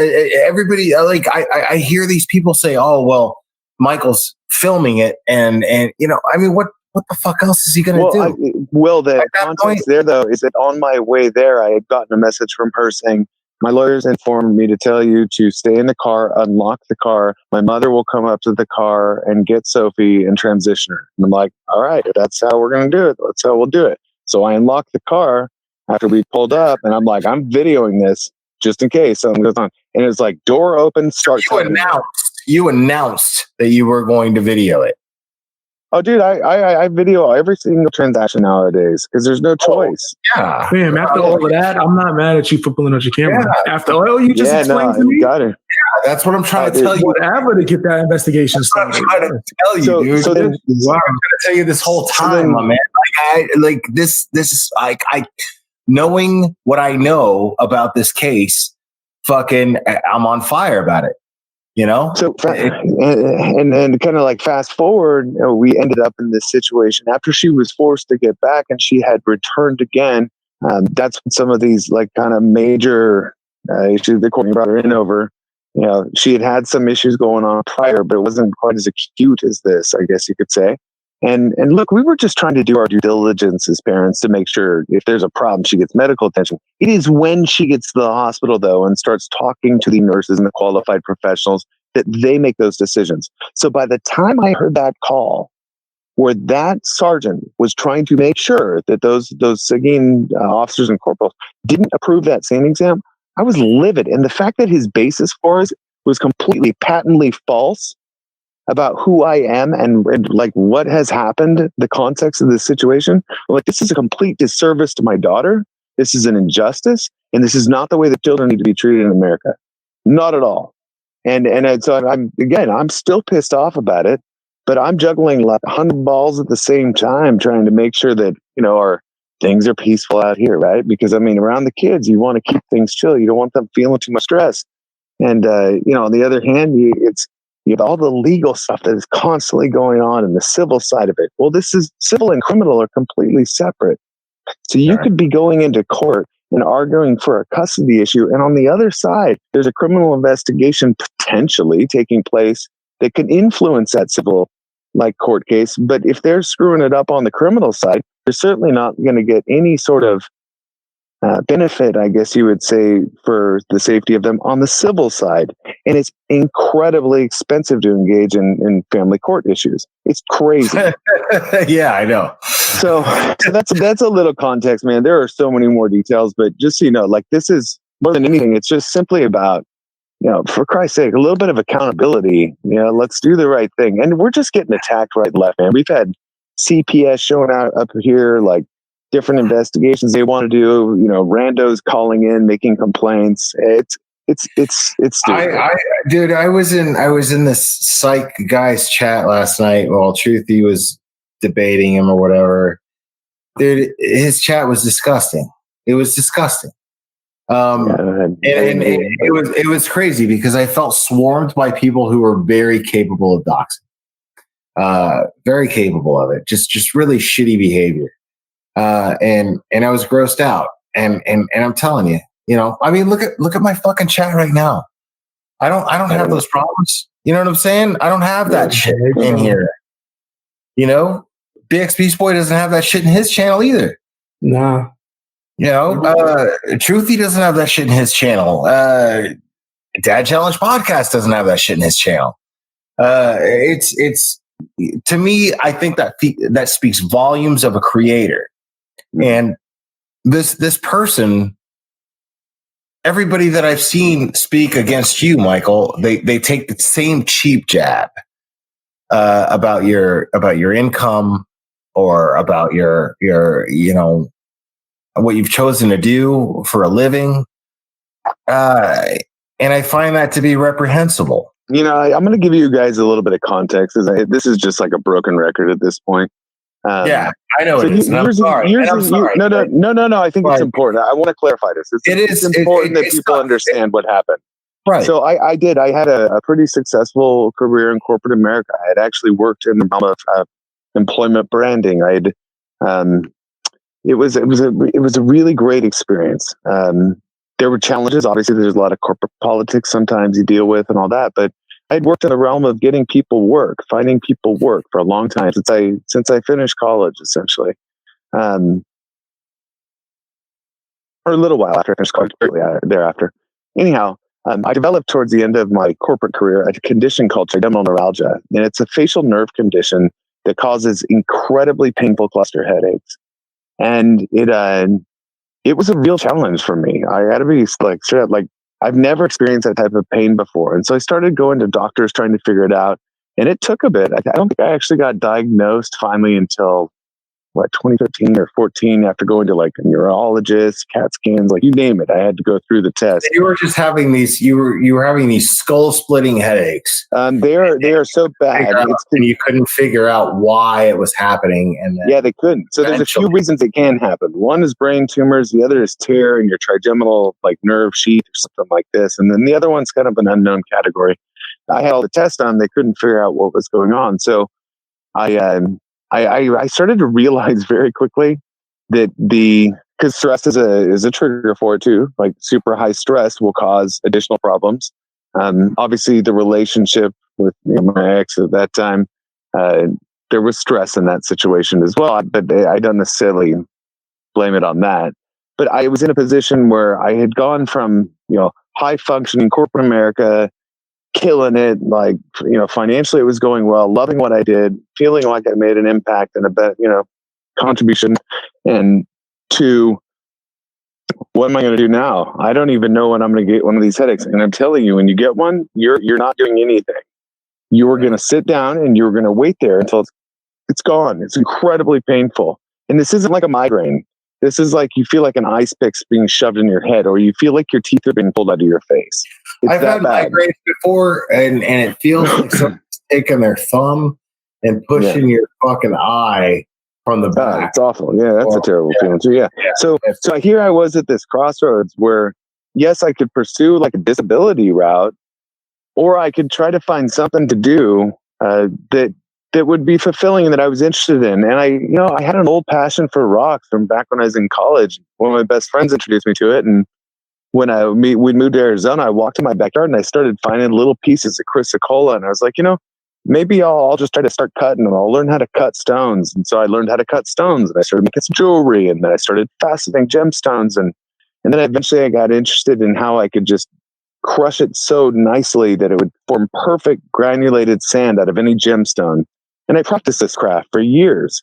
everybody, I hear these people say, "Oh, well, Michael's filming it," and I mean, what the fuck else is he going to do? The context there, though, is that on my way there, I had gotten a message from her saying, my lawyers informed me to tell you to stay in the car, unlock the car. My mother will come up to the car and get Sophie and transition her. And I'm like, all right, that's how we're going to do it. That's how we'll do it. So I unlocked the car after we pulled up, and I'm like, I'm videoing this just in case something goes on. And it's like door open, start. You announced that you were going to video it. Oh, dude, I video every single transaction nowadays because there's no choice. Yeah. Man, after all of that, I'm not mad at you for pulling out your camera. Yeah. After all you just explained to me, got it. That's what I'm trying to tell you. Whatever to get that investigation started. I'm trying to tell you, dude. So then, wow. I'm trying to tell you this whole time, my man. This is like I knowing what I know about this case. Fucking, I'm on fire about it. You know, so and kind of like fast forward, we ended up in this situation after she was forced to get back and she had returned again. That's when some of these like kind of major issues the court brought her in over. You know, she had some issues going on prior, but it wasn't quite as acute as this, I guess you could say. And look, we were just trying to do our due diligence as parents to make sure if there's a problem, she gets medical attention. It is when she gets to the hospital, though, and starts talking to the nurses and the qualified professionals that they make those decisions. So by the time I heard that call where that sergeant was trying to make sure that those Seguin officers and corporals didn't approve that SANE exam, I was livid. And the fact that his basis for it was completely patently false about who I am and like what has happened, the context of this situation. Like, this is a complete disservice to my daughter. This is an injustice. And this is not the way that children need to be treated in America. Not at all. And so I'm still pissed off about it, but I'm juggling like 100 balls at the same time, trying to make sure that, you know, our things are peaceful out here, right? Because I mean, around the kids, you want to keep things chill. You don't want them feeling too much stress. And, you know, on the other hand, you have all the legal stuff that is constantly going on and the civil side of it. Well, this is civil and criminal are completely separate. So you could be going into court and arguing for a custody issue. And on the other side, there's a criminal investigation potentially taking place that could influence that civil like court case. But if they're screwing it up on the criminal side, they're certainly not going to get any sort of benefit, I guess you would say, for the safety of them on the civil side. And it's incredibly expensive to engage in family court issues. It's crazy. Yeah, I know. So that's a little context, man. There are so many more details, but just so you know, like, this is more than anything, it's just simply about, you know, for Christ's sake, a little bit of accountability. You know, let's do the right thing. And we're just getting attacked right and left, man. We've had CPS showing out up here, like, different investigations they want to do, you know, randos calling in, making complaints. It's stupid. Dude, I was in this psych guy's chat last night while Truthy was debating him or whatever. Dude, his chat was disgusting. It was disgusting. And it was crazy because I felt swarmed by people who were very capable of doxing. Very capable of it. Just really shitty behavior. And I was grossed out. And I'm telling you, you know, I mean, look at my fucking chat right now. I don't have those problems. You know what I'm saying? I don't have that shit in here. You know, BXP Boy doesn't have that shit in his channel either. Nah. You know, Truthy doesn't have that shit in his channel. Dad Challenge Podcast doesn't have that shit in his channel. It's to me, I think that speaks volumes of a creator. And this person, everybody that I've seen speak against you, Michael, they take the same cheap jab about your income or about your you know, what you've chosen to do for a living. And I find that to be reprehensible. You know, I'm going to give you guys a little bit of context. This is just like a broken record at this point. Yeah, I know so it is. I'm sorry. No. I think it's important. I want to clarify this. It's important that people understand what happened. Right. So I had a pretty successful career in corporate America. I had actually worked in the realm of employment branding. It was a really great experience. There were challenges. Obviously, there's a lot of corporate politics sometimes you deal with and all that, but I'd worked in the realm of getting people work, finding people work for a long time since I finished college, essentially, or a little while after I finished college, thereafter. Anyhow, I developed towards the end of my corporate career a condition called trigeminal neuralgia, and it's a facial nerve condition that causes incredibly painful cluster headaches, and it was a real challenge for me. I had to be like straight up, like I've never experienced that type of pain before. And so I started going to doctors trying to figure it out. And it took a bit. I don't think I actually got diagnosed finally until 2013 or 14, after going to like a neurologist, CAT scans, like you name it. I had to go through the test. You were just having these, you were having these skull splitting headaches. They are so bad. And you couldn't figure out why it was happening. And then they couldn't. So there's a few reasons it can happen. One is brain tumors. The other is tear in your trigeminal like nerve sheath or something like this. And then the other one's kind of an unknown category. I had all the tests done. They couldn't figure out what was going on. So I started to realize very quickly that because stress is a trigger for it too. Like super high stress will cause additional problems. Obviously, the relationship with my ex at that time, there was stress in that situation as well. But I don't necessarily blame it on that. But I was in a position where I had gone from high functioning corporate America, killing it, like, financially it was going well, loving what I did, feeling like I made an impact and a contribution. And to, what am I going to do now? I don't even know when I'm going to get one of these headaches. And I'm telling you, when you get one, you're not doing anything. You're going to sit down and you're going to wait there until it's gone. It's incredibly painful. And this isn't like a migraine. This is like you feel like an ice pick's being shoved in your head, or you feel like your teeth are being pulled out of your face. I've had migraines before, and it feels like someone's taking their thumb and pushing your fucking eye from the back. It's awful. Yeah, that's a terrible feeling too. Yeah. So here I was at this crossroads where, yes, I could pursue like a disability route, or I could try to find something to do that would be fulfilling and that I was interested in. And I had an old passion for rocks from back when I was in college. One of my best friends introduced me to it. And when we moved to Arizona, I walked in my backyard and I started finding little pieces of chrysocolla. And I was like, maybe I'll just try to start cutting them. I'll learn how to cut stones. And so I learned how to cut stones, and I started making some jewelry, and then I started faceting gemstones. And then eventually I got interested in how I could just crush it so nicely that it would form perfect granulated sand out of any gemstone. And I practiced this craft for years.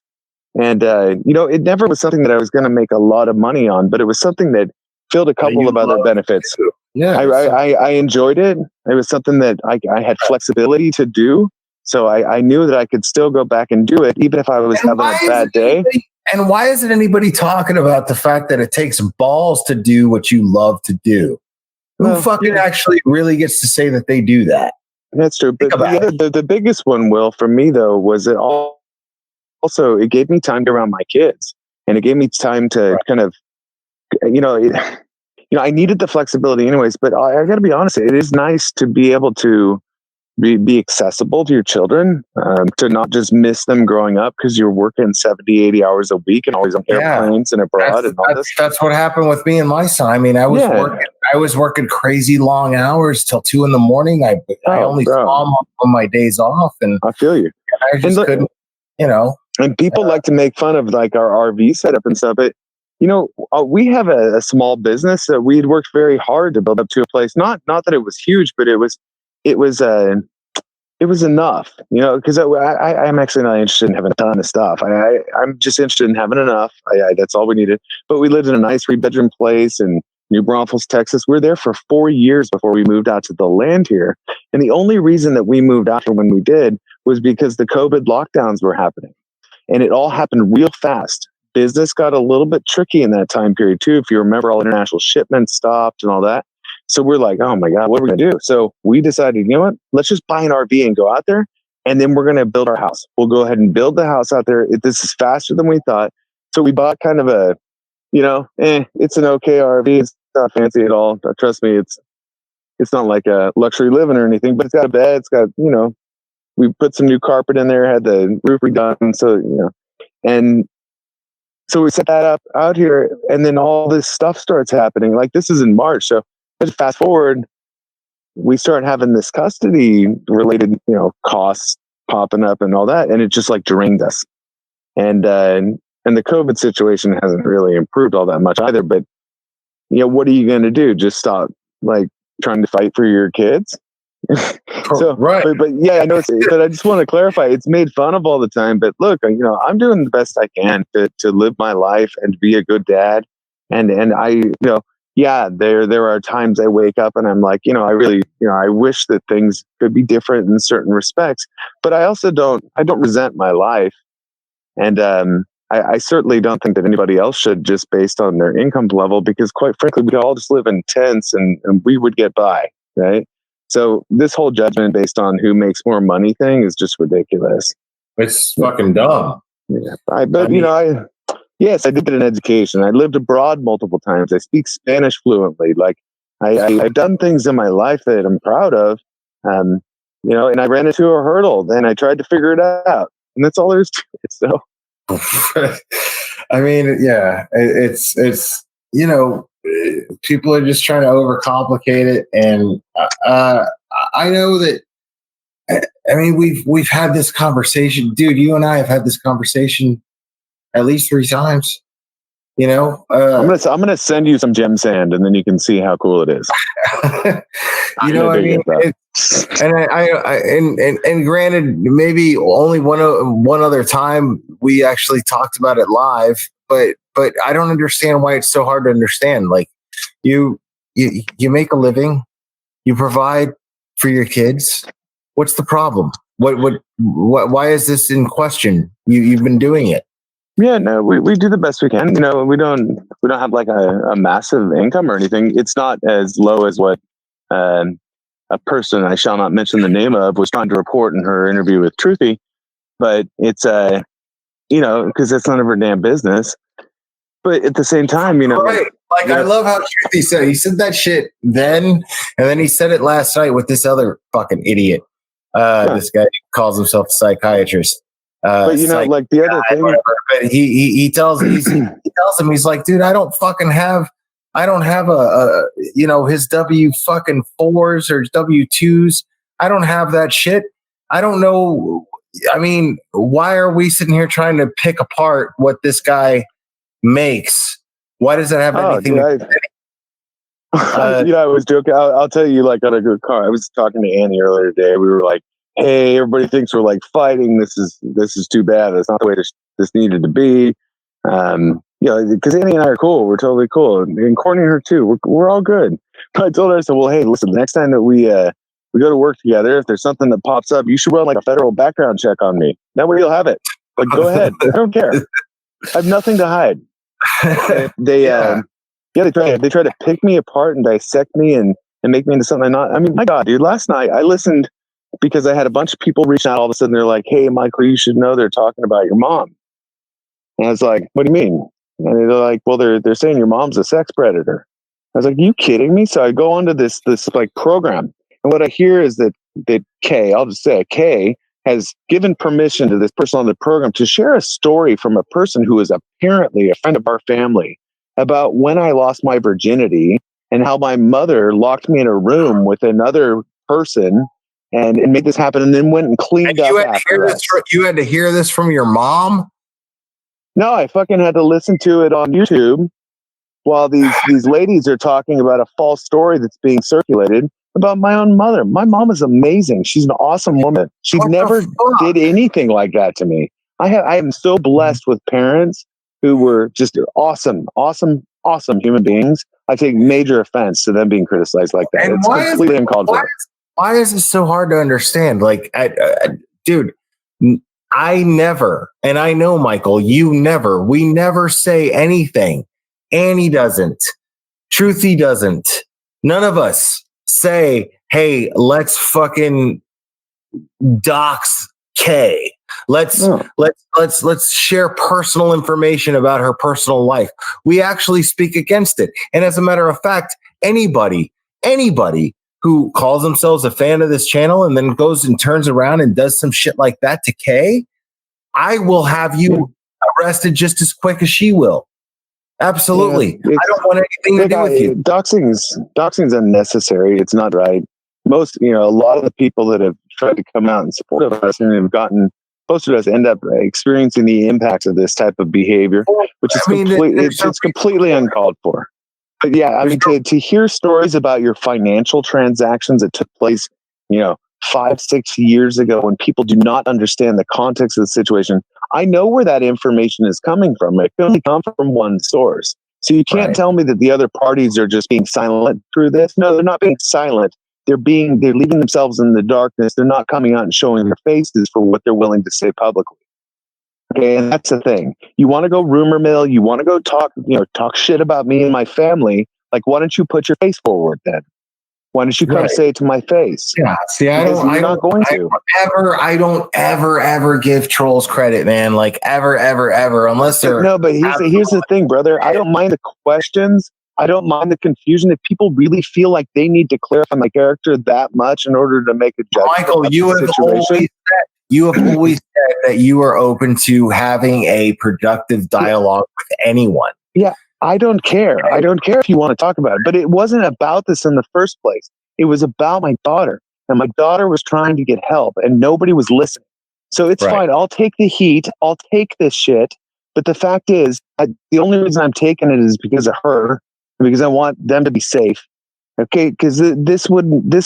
And, it never was something that I was going to make a lot of money on, but it was something that filled a couple of other benefits. Yeah, I enjoyed it. It was something that I had flexibility to do. So I knew that I could still go back and do it, even if I was having a bad day. And why isn't anybody talking about the fact that it takes balls to do what you love to do? Who fucking actually really gets to say that they do that? That's true. But the biggest one, Will, for me, though, was it also it gave me time to be around my kids. And it gave me time to kind of, I needed the flexibility anyways. But I got to be honest, it is nice to be able to be accessible to your children, to not just miss them growing up because you're working 70, 80 hours a week and always on airplanes and abroad and all this. That's what happened with me and my son. I mean, I was working crazy long hours till 2 a.m. I only saw him on my days off, and I feel you. I just couldn't, And people like to make fun of like our RV setup and stuff, but we have a small business that we had worked very hard to build up to a place. Not that it was huge, but it was enough, because I'm actually not interested in having a ton of stuff. I'm just interested in having enough. That's all we needed. But we lived in a nice 3-bedroom place in New Braunfels, Texas. We were there for 4 years before we moved out to the land here. And the only reason that we moved out here when we did was because the COVID lockdowns were happening. And it all happened real fast. Business got a little bit tricky in that time period too. If you remember, all international shipments stopped and all that. So we're like, oh my God, what are we going to do? So we decided, let's just buy an RV and go out there, and then we're going to build our house. We'll go ahead and build the house out there. This is faster than we thought. So we bought kind of a, it's an okay RV. It's not fancy at all. Trust me, it's not like a luxury living or anything, but it's got a bed. It's got, we put some new carpet in there, had the roof redone. So, and so we set that up out here, and then all this stuff starts happening. Like this is in March. So fast forward, we start having this custody related, costs popping up and all that. And it just like drained us. And the COVID situation hasn't really improved all that much either. But, what are you going to do? Just stop like trying to fight for your kids? So, right. But yeah, I know. But I just want to clarify, it's made fun of all the time. But look, I'm doing the best I can to live my life and to be a good dad. And I, yeah, there are times I wake up and I'm like, I really, I wish that things could be different in certain respects, but I also I don't resent my life. And I certainly don't think that anybody else should, just based on their income level, because quite frankly, we all just live in tents and we would get by, right? So this whole judgment based on who makes more money thing is just ridiculous. It's fucking dumb. Yeah, yes, I did get an education. I lived abroad multiple times. I speak Spanish fluently. Like I've done things in my life that I'm proud of. And I ran into a hurdle. Then I tried to figure it out, and that's all there is to it. So, I mean, yeah, it's people are just trying to overcomplicate it, and I know that. I mean, we've had this conversation, dude. You and I have had this conversation at least 3 times. I'm gonna send you some gem sand, and then you can see how cool it is. I mean, and granted, maybe only one other time we actually talked about it live, but I don't understand why it's so hard to understand. Like, you make a living, you provide for your kids. What's the problem? What why is this in question? You've been doing it. Yeah, no, we do the best we can. We don't have like a massive income or anything. It's not as low as what a person I shall not mention the name of was trying to report in her interview with Truthy, but it's because it's none of her damn business. But at the same time, right? Like, I love how Truthy said. He said that shit then, and then he said it last night with this other fucking idiot. This guy calls himself a psychiatrist. But like the other thing, whatever. But he tells him, he's like, dude, I don't have a his W fucking 4s or W2s. I don't have that shit. I don't know. I mean, why are we sitting here trying to pick apart what this guy makes? Why does that have anything? I was joking. I'll tell you, like, on a good car. I was talking to Annie earlier today. We were like, hey, everybody thinks we're like fighting. This is too bad. That's not the way this needed to be. Because Annie and I are cool. We're totally cool. And Courtney and her too. We're all good. But I told her, I said, well, hey, listen, the next time that we go to work together, if there's something that pops up, you should run like a federal background check on me. That way you'll have it. Like, go ahead. I don't care. I have nothing to hide. They try to pick me apart and dissect me and make me into something I'm not. I mean, my God, dude, last night I listened because I had a bunch of people reach out. All of a sudden, they're like, hey, Michael, you should know they're talking about your mom. And I was like, what do you mean? And they're like, well, they're saying your mom's a sex predator. I was like, you kidding me? So I go onto this like program. And what I hear is that Kay has given permission to this person on the program to share a story from a person who is apparently a friend of our family about when I lost my virginity and how my mother locked me in a room with another person and made this happen, and then went and cleaned up after us. You had to hear this from your mom? No, I fucking had to listen to it on YouTube while these ladies are talking about a false story that's being circulated about my own mother. My mom is amazing. She's an awesome woman. She never did anything like that to me. I am so blessed with parents who were just awesome human beings. I take major offense to them being criticized like that. And it's completely uncalled for. Why is it so hard to understand? Like, dude, I never, and I know, Michael, we never say anything. Annie doesn't. Truthy doesn't. None of us say, hey, let's fucking dox Kay. Let's share personal information about her personal life. We actually speak against it. And as a matter of fact, anybody who calls themselves a fan of this channel and then goes and turns around and does some shit like that to Kay, I will have you arrested just as quick as she will. Absolutely. I don't want anything to do with you. Doxing's unnecessary. It's not right. A lot of the people that have tried to come out in support of us and have gotten closer to us end up experiencing the impacts of this type of behavior, which is it's completely uncalled for. But yeah, I mean, to hear stories about your financial transactions that took place, 5-6 years ago when people do not understand the context of the situation. I know where that information is coming from. It can only come from one source. So you can't Right. tell me that the other parties are just being silent through this. No, they're not being silent. They're leaving themselves in the darkness. They're not coming out and showing their faces for what they're willing to say publicly. Okay, and that's the thing. You want to go rumor mill, you want to go talk shit about me and my family. Like, why don't you put your face forward then? Why don't you come Right. say it to my face? Yeah. See, Because you're not going to. I don't ever give trolls credit, man. Like ever, unless they're No, but here's the thing, brother. I don't mind the questions. I don't mind the confusion. If people really feel like they need to clarify my character that much in order to make a judgment, Michael, about you the have situation, always said that you are open to having a productive dialogue with anyone. yeah, I don't care. I don't care if you want to talk about it. But it wasn't about this in the first place. It was about my daughter. And my daughter was trying to get help and nobody was listening. So it's Right. fine. I'll take the heat. I'll take this shit. But the fact is, the only reason I'm taking it is because of her, because I want them to be safe. Okay, because this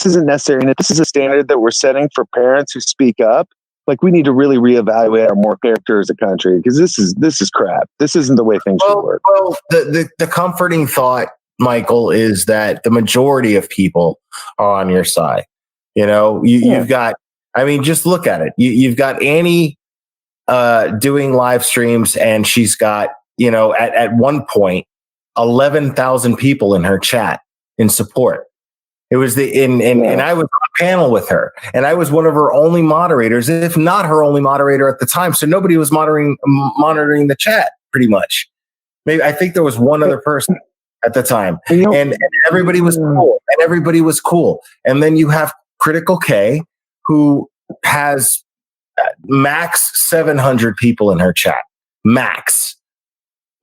isn't necessary. And if this is a standard that we're setting for parents who speak up, like, we need to really reevaluate our moral character as a country, because this is crap. This isn't the way things should work. Well, the comforting thought, Michael, is that the majority of people are on your side. You know, you've got, I mean, just look at it. You've got Annie doing live streams, and she's got, at one point, 11,000 people in her chat in support. It was and I was on a panel with her, and I was one of her only moderators, if not her only moderator at the time. So nobody was monitoring the chat, pretty much. Maybe I think there was one other person at the time, and everybody was cool. And then you have Critical K, who has max 700 people in her chat, max.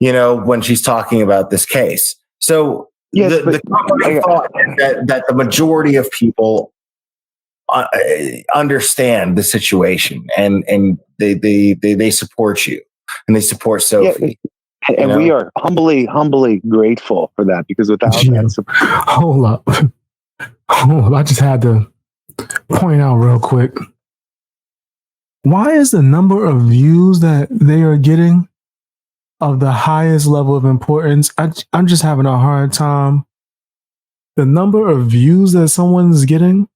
When she's talking about this case. So the company thought that the majority of people understand the situation, and they support you, and they support Sophie. Yeah, and we are humbly grateful for that, because without that support. Hold up. I just had to point out real quick. Why is the number of views that they are getting of the highest level of importance? I'm just having a hard time. The number of views that someone's getting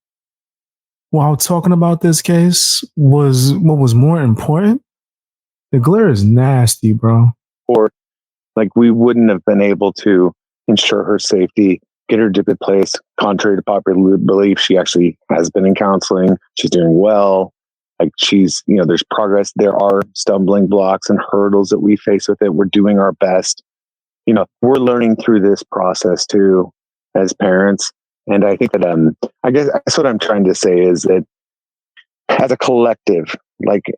while talking about this case was what was more important. The glare is nasty, bro. Or, like, we wouldn't have been able to ensure her safety, get her to a good place. Contrary to popular belief, she actually has been in counseling. She's doing well. Like, she's, there's progress. There are stumbling blocks and hurdles that we face with it. We're doing our best. We're learning through this process too, as parents. And I think that, I guess what I'm trying to say is that, as a collective,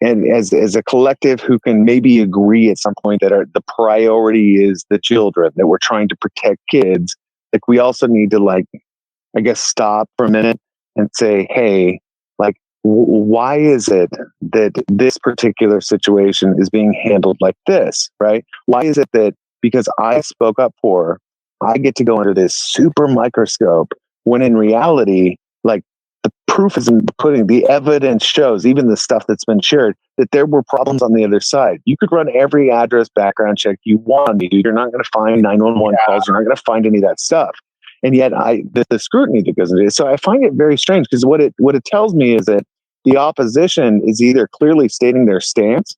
and as a collective who can maybe agree at some point that the priority is the children, that we're trying to protect kids, like, we also need to, I guess, stop for a minute and say, hey, why is it that this particular situation is being handled like this, right? Why is it that because I spoke up for her, I get to go under this super microscope, when in reality, the proof is in the pudding. The evidence shows, even the stuff that's been shared, that there were problems on the other side. You could run every address background check you want to do. You're not going to find 911 calls. You're not going to find any of that stuff. And yet the scrutiny that goes into it. So I find it very strange, because what it tells me is that the opposition is either clearly stating their stance,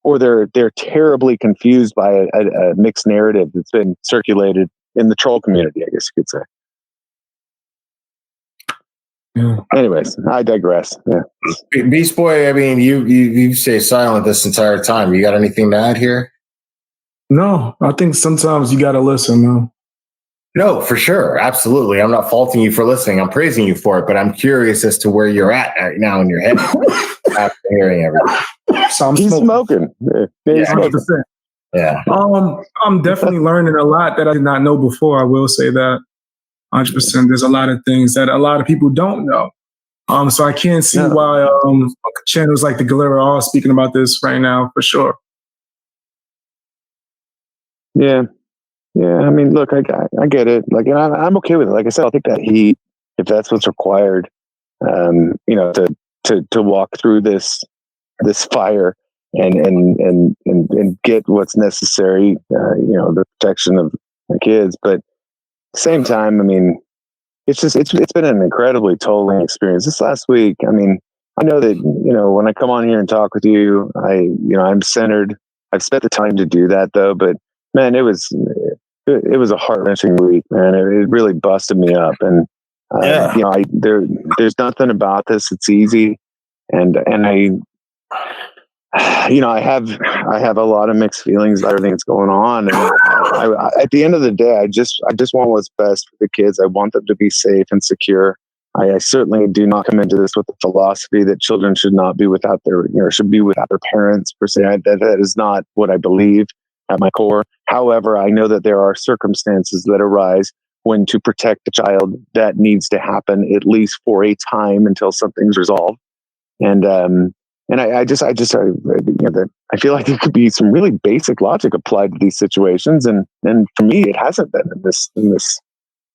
or they're terribly confused by a mixed narrative that's been circulated in the troll community, I guess you could say. Yeah. Anyways, I digress. Yeah. Beast Boy, I mean, you stay silent this entire time. You got anything to add here? No, I think sometimes you got to listen, man. No, for sure. Absolutely. I'm not faulting you for listening. I'm praising you for it, but I'm curious as to where you're at right now in your head after hearing everything. So He's smoking. Yeah, 100%. Yeah. I'm definitely learning a lot that I did not know before. I will say that 100%. There's a lot of things that a lot of people don't know. So I can't see why channels like the Galera are speaking about this right now, for sure. Yeah. Yeah, I mean, look, I get it. And I'm okay with it. Like I said, I'll take that heat if that's what's required. To walk through this fire. and get what's necessary, the protection of the kids. But at the same time, I mean, it's been an incredibly tolling experience. This last week, I mean, I know that, when I come on here and talk with you, I'm centered. I've spent the time to do that though, but man, it was a heart-wrenching week, man. It really busted me up. And, there's nothing about this. It's easy. And I have a lot of mixed feelings about everything that's going on. And I, at the end of the day, I just want what's best for the kids. I want them to be safe and secure. I certainly do not come into this with the philosophy that children should not be without should be without their parents per se. That is not what I believe at my core. However, I know that there are circumstances that arise when to protect the child that needs to happen, at least for a time until something's resolved. And I feel like there could be some really basic logic applied to these situations, and for me, it hasn't been in this.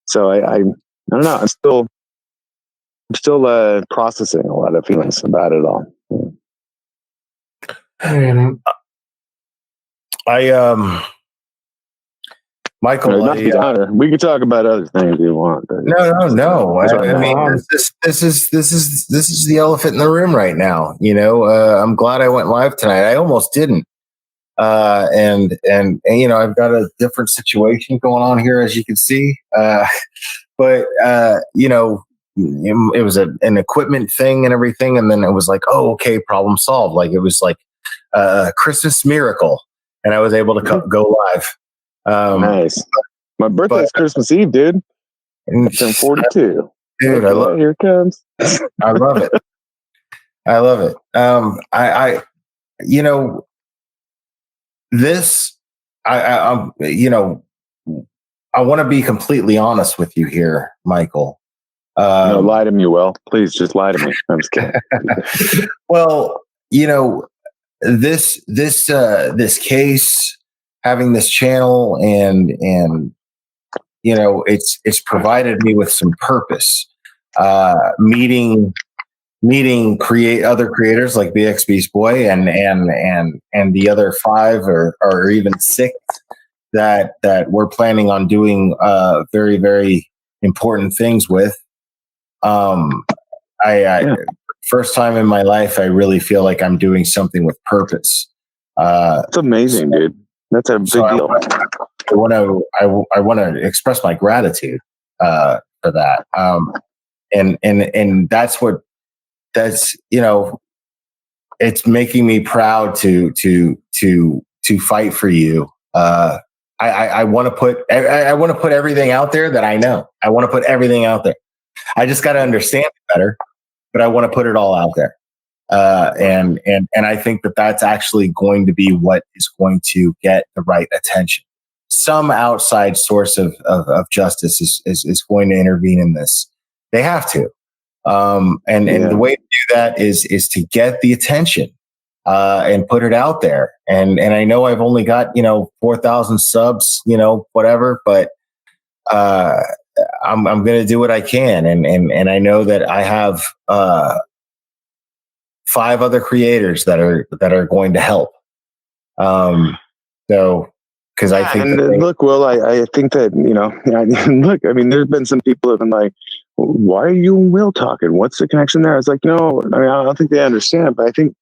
So I don't know. I'm still processing a lot of feelings about it all. Michael, we could talk about other things if you want. But no. I mean, this is the elephant in the room right now. I'm glad I went live tonight. I almost didn't, and I've got a different situation going on here, as you can see. But it was an equipment thing and everything, and then it was like, oh, okay, problem solved. Like it was like a Christmas miracle, and I was able to go live. Nice. My birthday's Christmas Eve, dude. I turned 42. Dude, okay, here it comes. I love it. I love it. I want to be completely honest with you here, Michael. No, lie to me, Will. Please just lie to me. I'm just kidding. Well, this case, having this channel, and it's provided me with some purpose. Meeting other creators like BX Beast Boy and the other 5 or even 6 that we're planning on doing very, very important things with. First time in my life, I really feel like I'm doing something with purpose. It's amazing, dude. That's a big deal. I want to express my gratitude for that. And that's it's making me proud to fight for you. I want to put everything out there that I know. I want to put everything out there. I just got to understand it better, but I want to put it all out there. And I think that that's actually going to be what is going to get the right attention. Some outside source of justice is going to intervene in this. They have to. And the way to do that is to get the attention and put it out there. And I know I've only got 4,000 subs, whatever, but I'm going to do what I can. And I know that I have 5 other creators that are going to help. Because I think, look, Will, I think that look, I mean, there's been some people that have been like, why are you and Will talking? What's the connection there? I was like, no, I mean, I don't think they understand, but I think,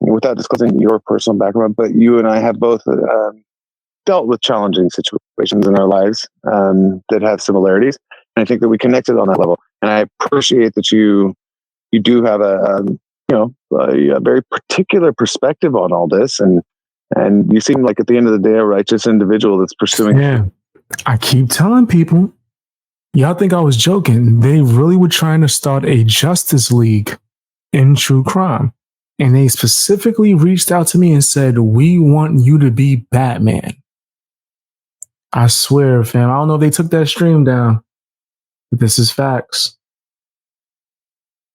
without disclosing your personal background, but you and I have both dealt with challenging situations in our lives that have similarities, and I think that we connected on that level. And I appreciate that you do have a very particular perspective on all this, and you seem like, at the end of the day, a righteous individual that's pursuing. Yeah, I keep telling people, y'all think I was joking. They really were trying to start a justice league in true crime. And they specifically reached out to me and said, we want you to be Batman. I swear, fam, I don't know if they took that stream down, but this is facts.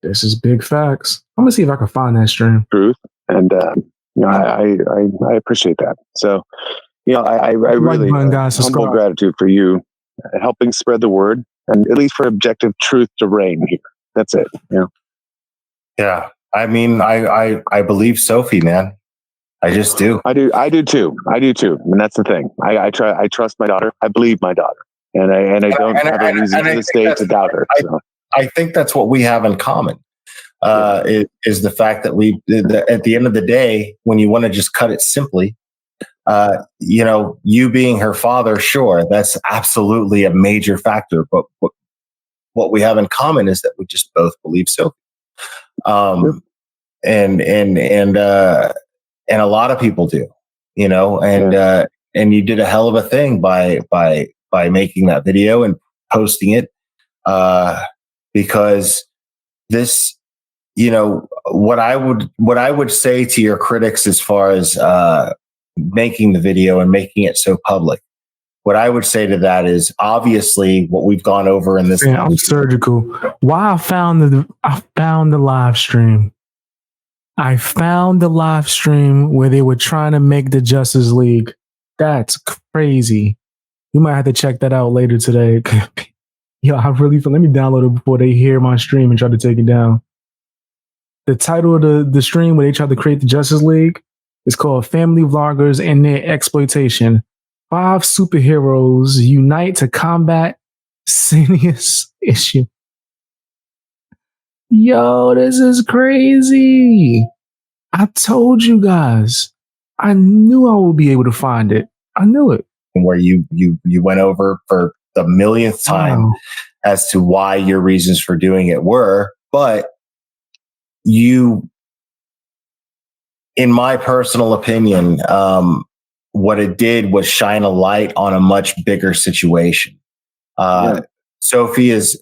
This is big facts. I'm going to see if I can find that stream. Truth. And, I appreciate that. So, I really humble gratitude for you helping spread the word, and at least for objective truth to reign here. That's it. Yeah. I mean, I believe Sophie, man. I just do. I do too. And that's the thing. I trust my daughter. I believe my daughter, and I don't have a reason to this day to doubt her. So. I think that's what we have in common. Is the fact that at the end of the day, when you want to just cut it simply, you being her father, sure, that's absolutely a major factor. But what we have in common is that we just both believe Sophie. And a lot of people do, and you did a hell of a thing by making that video and posting it, because this, what I would say to your critics as far as making the video and making it so public, what I would say to that is obviously what we've gone over in this. I'm surgical. Why I found the live stream. I found the live stream where they were trying to make the Justice League. That's crazy. You might have to check that out later today. Yo, let me download it before they hear my stream and try to take it down. The title of the stream where they tried to create the Justice League is called Family Vloggers and Their Exploitation. 5 superheroes unite to combat serious issue. Yo, this is crazy. I told you guys. I knew I would be able to find it. I knew it. Where you went over for the millionth time as to why your reasons for doing it were, but you, in my personal opinion, what it did was shine a light on a much bigger situation. Sophie is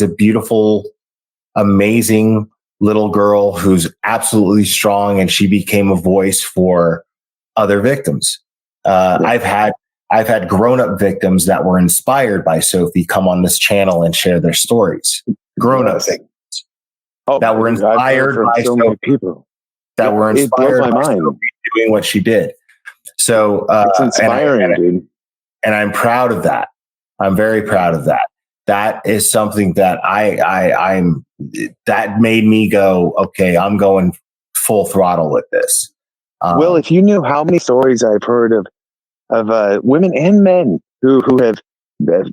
a beautiful, amazing little girl who's absolutely strong, and she became a voice for other victims. I've had grown-up victims that were inspired by Sophie come on this channel and share their stories. Grown-up victims that were inspired by so many people. That were inspired by Sophie doing what she did. So it's inspiring, dude. And I'm proud of that. I'm very proud of that. That is something that I'm that made me go, okay, I'm going full throttle with this. Well, if you knew how many stories I've heard of women and men who have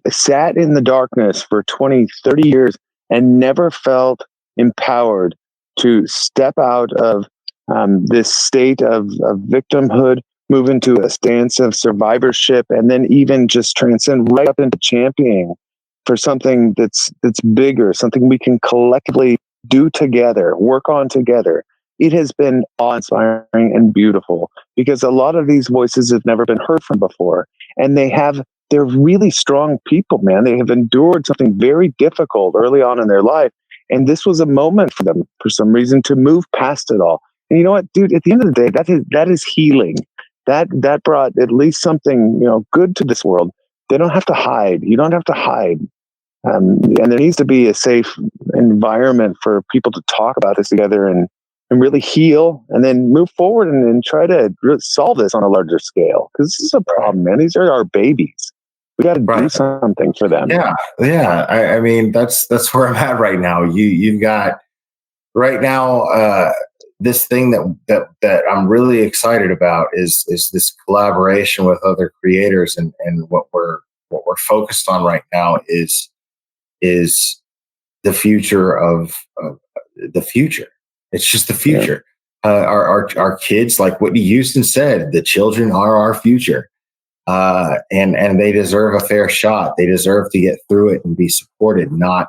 sat in the darkness for 20, 30 years and never felt empowered to step out of this state of victimhood, move into a stance of survivorship, and then even just transcend right up into championing for something that's bigger, something we can collectively do together, work on together. It has been awe-inspiring and beautiful because a lot of these voices have never been heard from before, and they're really strong people, man. They have endured something very difficult early on in their life, and this was a moment for them, for some reason, to move past it all. And you know what, dude? At the end of the day, that is healing. That brought at least something good to this world. They don't have to hide. You don't have to hide. And there needs to be a safe environment for people to talk about this together and really heal, and then move forward and try to solve this on a larger scale. Because this is a problem, man. These are our babies. We got to do something for them. Yeah. I mean, that's where I'm at right now. You've got right now this thing that I'm really excited about is this collaboration with other creators, and what we're focused on right now is the future of the future. It's just the future. Our kids, like Whitney Houston said, the children are our future, and they deserve a fair shot. They deserve to get through it and be supported, not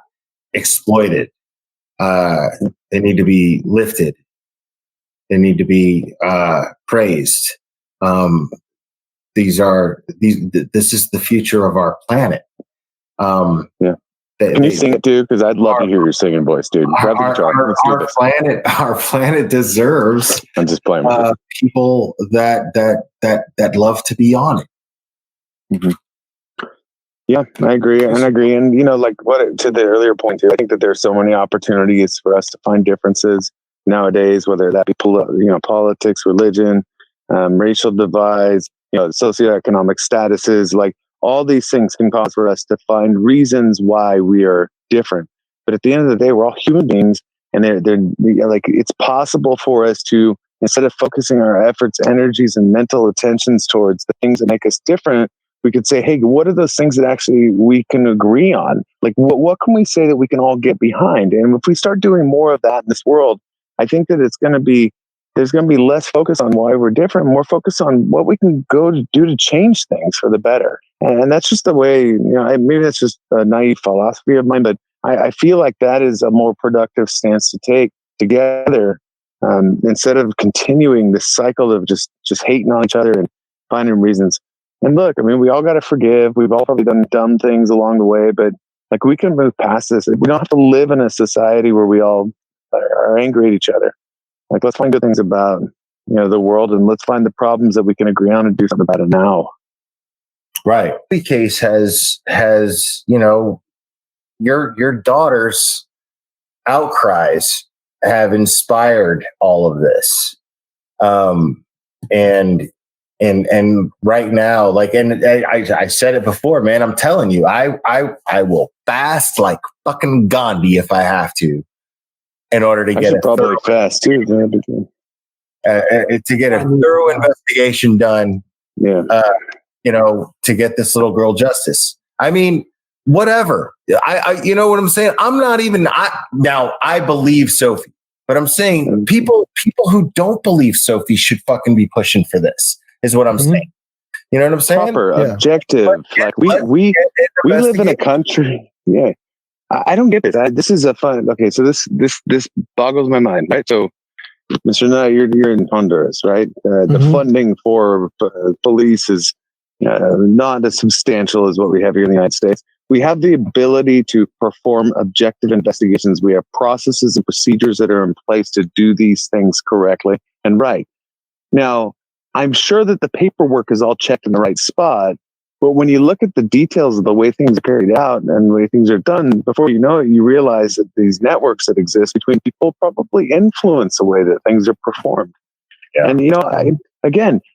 exploited. They need to be lifted. They need to be praised. This is the future of our planet. Can you sing it too? Because I'd love to hear your singing voice, dude. Grab the guitar. Our planet deserves. I'm just playing with you. People that love to be on it. Mm-hmm. Yeah, I agree. And to the earlier point too, I think that there's so many opportunities for us to find differences nowadays, whether that be politics, religion, racial divides, socioeconomic statuses, like all these things can cause for us to find reasons why we are different. But at the end of the day, we're all human beings, And they're like, it's possible for us to, instead of focusing our efforts, energies, and mental attentions towards the things that make us different, we could say, hey, what are those things that actually we can agree on? Like, what can we say that we can all get behind? And if we start doing more of that in this world, I think that there's going to be less focus on why we're different, more focus on what we can go to do to change things for the better. And that's just the way, maybe that's just a naive philosophy of mine, but I feel like that is a more productive stance to take together, instead of continuing this cycle of just hating on each other and finding reasons. And look, I mean, we all got to forgive. We've all probably done dumb things along the way, but like, we can move past this. We don't have to live in a society where we all are angry at each other. Like, let's find good things about, the world, and let's find the problems that we can agree on and do something about it now. Right. The case has your daughter's outcries have inspired all of this. And right now, like, and I said it before, man, I'm telling you, I will fast like fucking Gandhi if I have to, in order to get probably fast too, to get a thorough investigation done. Yeah. To get this little girl justice. I mean, whatever. I you know what I'm saying? I'm not even. I believe Sophie, but I'm saying people who don't believe Sophie should fucking be pushing for this. Is what I'm saying. You know what I'm saying? Proper, objective. Like we live in a country. Yeah, I don't get this. This is a fun. Okay, so this boggles my mind, right? So, Mr. Knight, you're in Honduras, right? The funding for police is not as substantial as what we have here in the United States. We have the ability to perform objective investigations. We have processes and procedures that are in place to do these things correctly and right. Now, I'm sure that the paperwork is all checked in the right spot, but when you look at the details of the way things are carried out and the way things are done, before you know it, you realize that these networks that exist between people probably influence the way that things are performed. Yeah. And,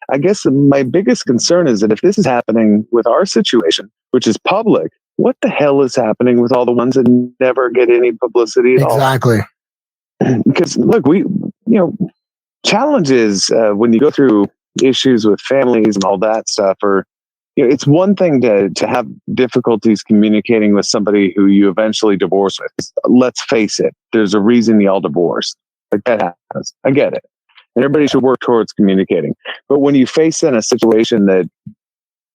I guess my biggest concern is that if this is happening with our situation, which is public, what the hell is happening with all the ones that never get any publicity at all? Exactly. Because look, challenges when you go through issues with families and all that stuff, or it's one thing to have difficulties communicating with somebody who you eventually divorce with. Let's face it, there's a reason y'all divorced. Like, that happens. I get it. And everybody should work towards communicating. But when you face in a situation that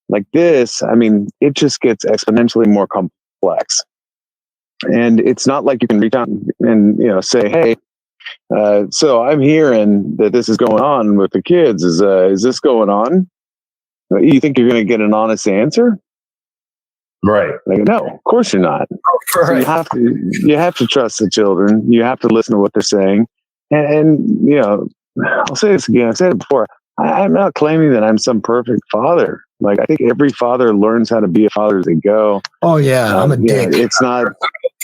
like this, I mean, it just gets exponentially more complex. And it's not like you can reach out and say, hey, so I'm hearing that this is going on with the kids. Is this going on? You think you're going to get an honest answer? Right. Like, no, of course you're not. Right. So you have to trust the children. You have to listen to what they're saying. And I'll say this again. I've said it before. I'm not claiming that I'm some perfect father. Like, I think every father learns how to be a father as they go. Oh yeah, I'm a dick. It's not.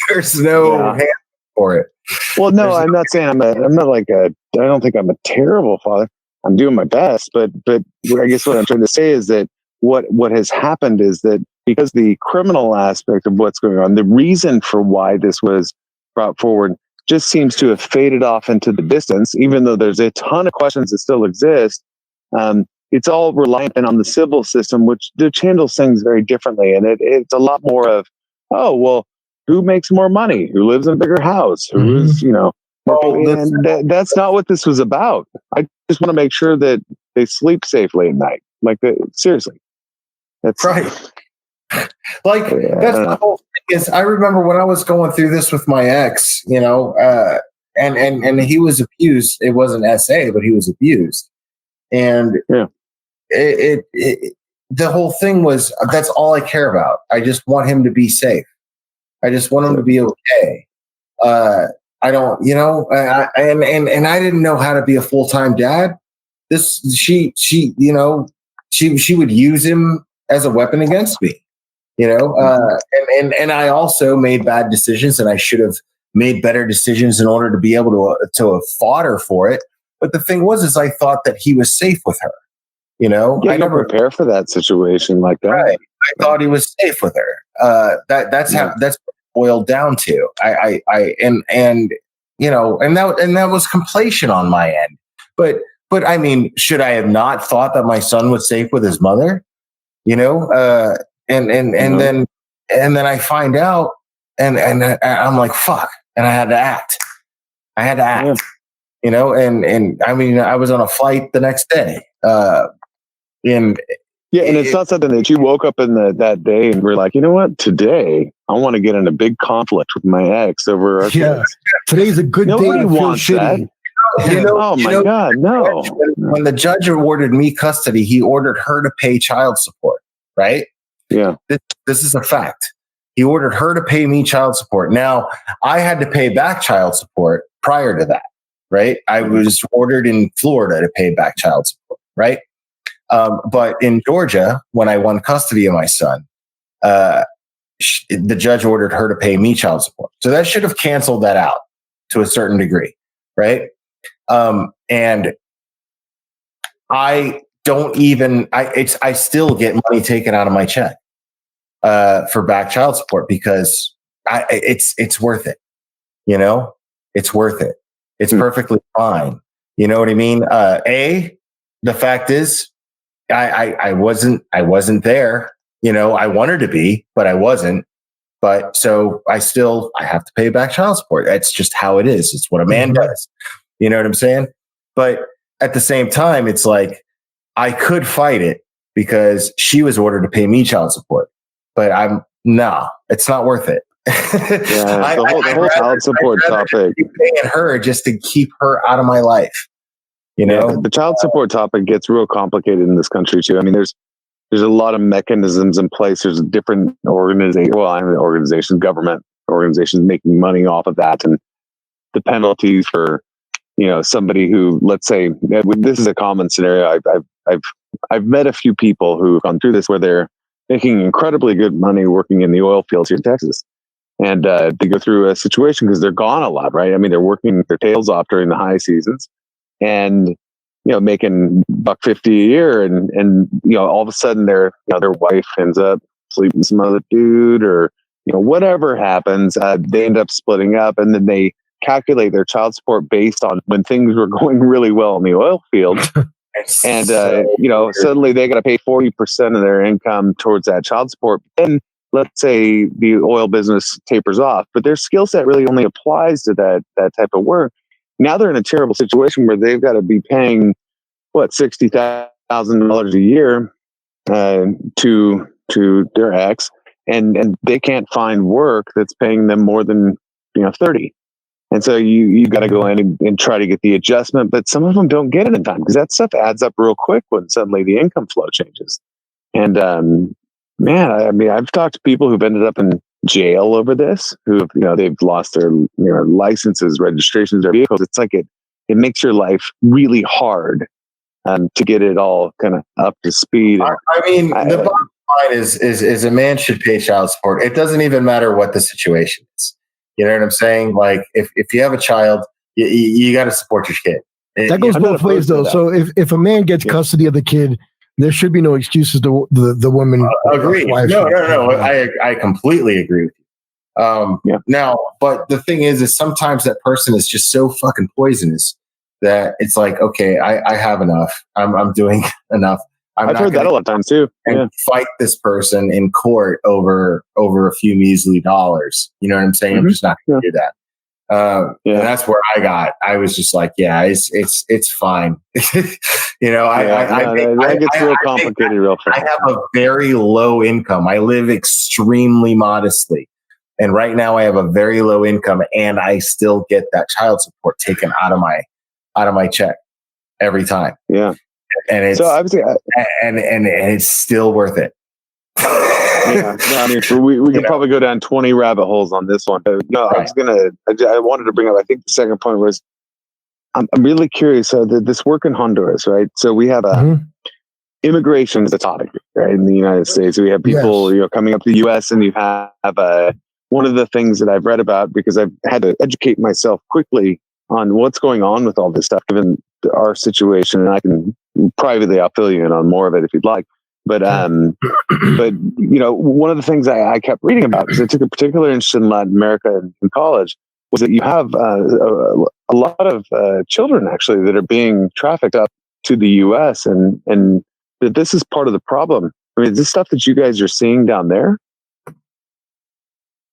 There's no hand for it. Well, no, I'm not saying I don't think I'm a terrible father. I'm doing my best, but I guess what I'm trying to say is that what has happened is that because the criminal aspect of what's going on, the reason for why this was brought forward just seems to have faded off into the distance, even though there's a ton of questions that still exist. It's all reliant on the civil system, which handles things very differently. And it's a lot more of, oh, well, who makes more money? Who lives in a bigger house? Who is, and that's not what this was about. I just want to make sure that they sleep safely at night. Like, seriously. That's right. Like, that's the whole thing is, I remember when I was going through this with my ex, and he was abused. It wasn't SA, but he was abused. And the whole thing was, that's all I care about. I just want him to be safe. I just want him to be okay. I don't, and I didn't know how to be a full-time dad. She would use him as a weapon against me, and I also made bad decisions, and I should have made better decisions in order to be able to fodder for it. But the thing was, I thought that he was safe with her. I never prepare for that situation like that. Right. I thought he was safe with her. That's what it boiled down to. and that was completion on my end. But I mean, should I have not thought that my son was safe with his mother? And then I find out, and I'm like, fuck, and I had to act. Yeah. And I mean, I was on a flight the next day. And it's not something that you woke up in that day and were like, you know what, today I want to get in a big conflict with my ex over our kids. Today's a good day. Nobody wants that. Oh my God, no. When the judge awarded me custody, he ordered her to pay child support, right? Yeah. This is a fact. He ordered her to pay me child support. Now, I had to pay back child support prior to that, right? I was ordered in Florida to pay back child support, right? But in Georgia, when I won custody of my son, the judge ordered her to pay me child support. So that should have canceled that out to a certain degree, right? And I don't even, I still get money taken out of my check for back child support because it's worth it. It's worth it. It's perfectly fine. You know what I mean? The fact is, I wasn't there. I wanted to be, but I wasn't. But so I have to pay back child support. That's just how it is. It's what a man does. You know what I'm saying? But at the same time, it's like I could fight it because she was ordered to pay me child support. But it's not worth it. The whole child support topic. Paying her just to keep her out of my life. The child support topic gets real complicated in this country too. I mean, there's a lot of mechanisms in place. There's different organizations, government organizations making money off of that, and the penalties for somebody who, let's say, this is a common scenario. I've met a few people who've gone through this where they're making incredibly good money working in the oil fields here in Texas. And they go through a situation because they're gone a lot, right? I mean, they're working their tails off during the high seasons and, making $150 a year. And all of a sudden their wife ends up sleeping with some other dude or, whatever happens, they end up splitting up and then they calculate their child support based on when things were going really well in the oil field. And, suddenly they got to pay 40% of their income towards that child support. Then let's say the oil business tapers off, but their skill set really only applies to that type of work. Now they're in a terrible situation where they've got to be paying $60,000 a year to their ex, and they can't find work that's paying them more than 30. And so you got to go in and try to get the adjustment, but some of them don't get it in time because that stuff adds up real quick when suddenly the income flow changes. And man, I mean, I've talked to people who've ended up in jail over this, who they've lost their licenses, registrations, their vehicles. It's like it makes your life really hard to get it all kind of up to speed. I mean, the bottom line is a man should pay child support. It doesn't even matter what the situation is. You know what I'm saying? Like if you have a child, you got to support your kid. That goes both ways, though. So if a man gets custody of the kid, there should be no excuses to the woman. Agree. No. I completely agree with you. Now, but the thing is sometimes that person is just so fucking poisonous that it's like, okay, I have enough. I'm doing enough. I've heard that a lot of times too. And fight this person in court over a few measly dollars. You know what I'm saying? I'm just not going to do that. And that's where I was just like, it's fine. It gets real complicated real fast. I have a very low income. I live extremely modestly. And right now I have a very low income and I still get that child support taken out of my check every time. Yeah. And it's and it's still worth it. I mean, we could probably go down 20 rabbit holes on this one. No, right. I wanted to bring up, I think the second point was, I'm really curious. This work in Honduras, right? So we have immigration is a topic, right? In the United States, we have people, coming up to the U.S. and you have one of the things that I've read about, because I've had to educate myself quickly on what's going on with all this stuff, given our situation. And I can privately, I'll fill you in on more of it if you'd like. But one of the things I kept reading about, because I took a particular interest in Latin America in college, was that you have a lot of children actually that are being trafficked up to the U.S. and that this is part of the problem. I mean, is this stuff that you guys are seeing down there?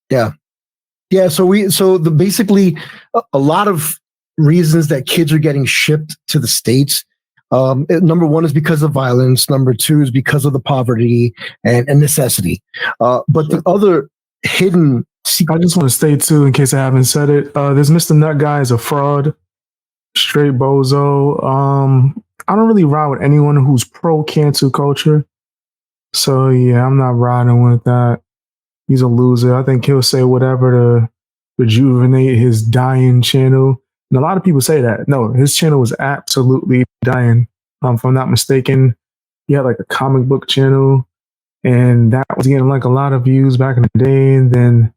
Yeah. So basically a lot of reasons that kids are getting shipped to the States. Number one is because of violence. Number two is because of the poverty and necessity. But the other hidden I just want to state too, in case I haven't said it, this Mr. Nut guy is a fraud, straight bozo. I don't really ride with anyone who's pro cancel culture. So yeah, I'm not riding with that. He's a loser. I think he'll say whatever to rejuvenate his dying channel. And a lot of people say that. No, his channel was absolutely dying. If I'm not mistaken, he had like a comic book channel, and that was getting like a lot of views back in the day. And then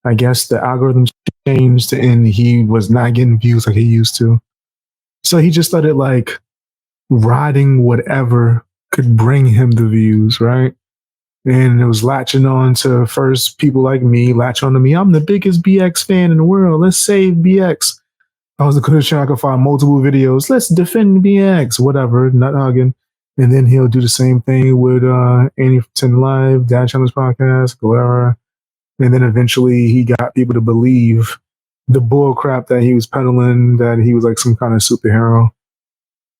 I guess the algorithm changed and he was not getting views like he used to. So he just started like riding whatever could bring him the views, right? And it was latching on to first people like me, latch on to me. I'm the biggest BX fan in the world. Let's save BX. I was the quickest I could find multiple videos. Let's defend BX, whatever, nut hugging. And then he'll do the same thing with Annie from 10 Live, Dad Challenge Podcast, Galera. And then eventually he got people to believe the bull crap that he was peddling, that he was like some kind of superhero.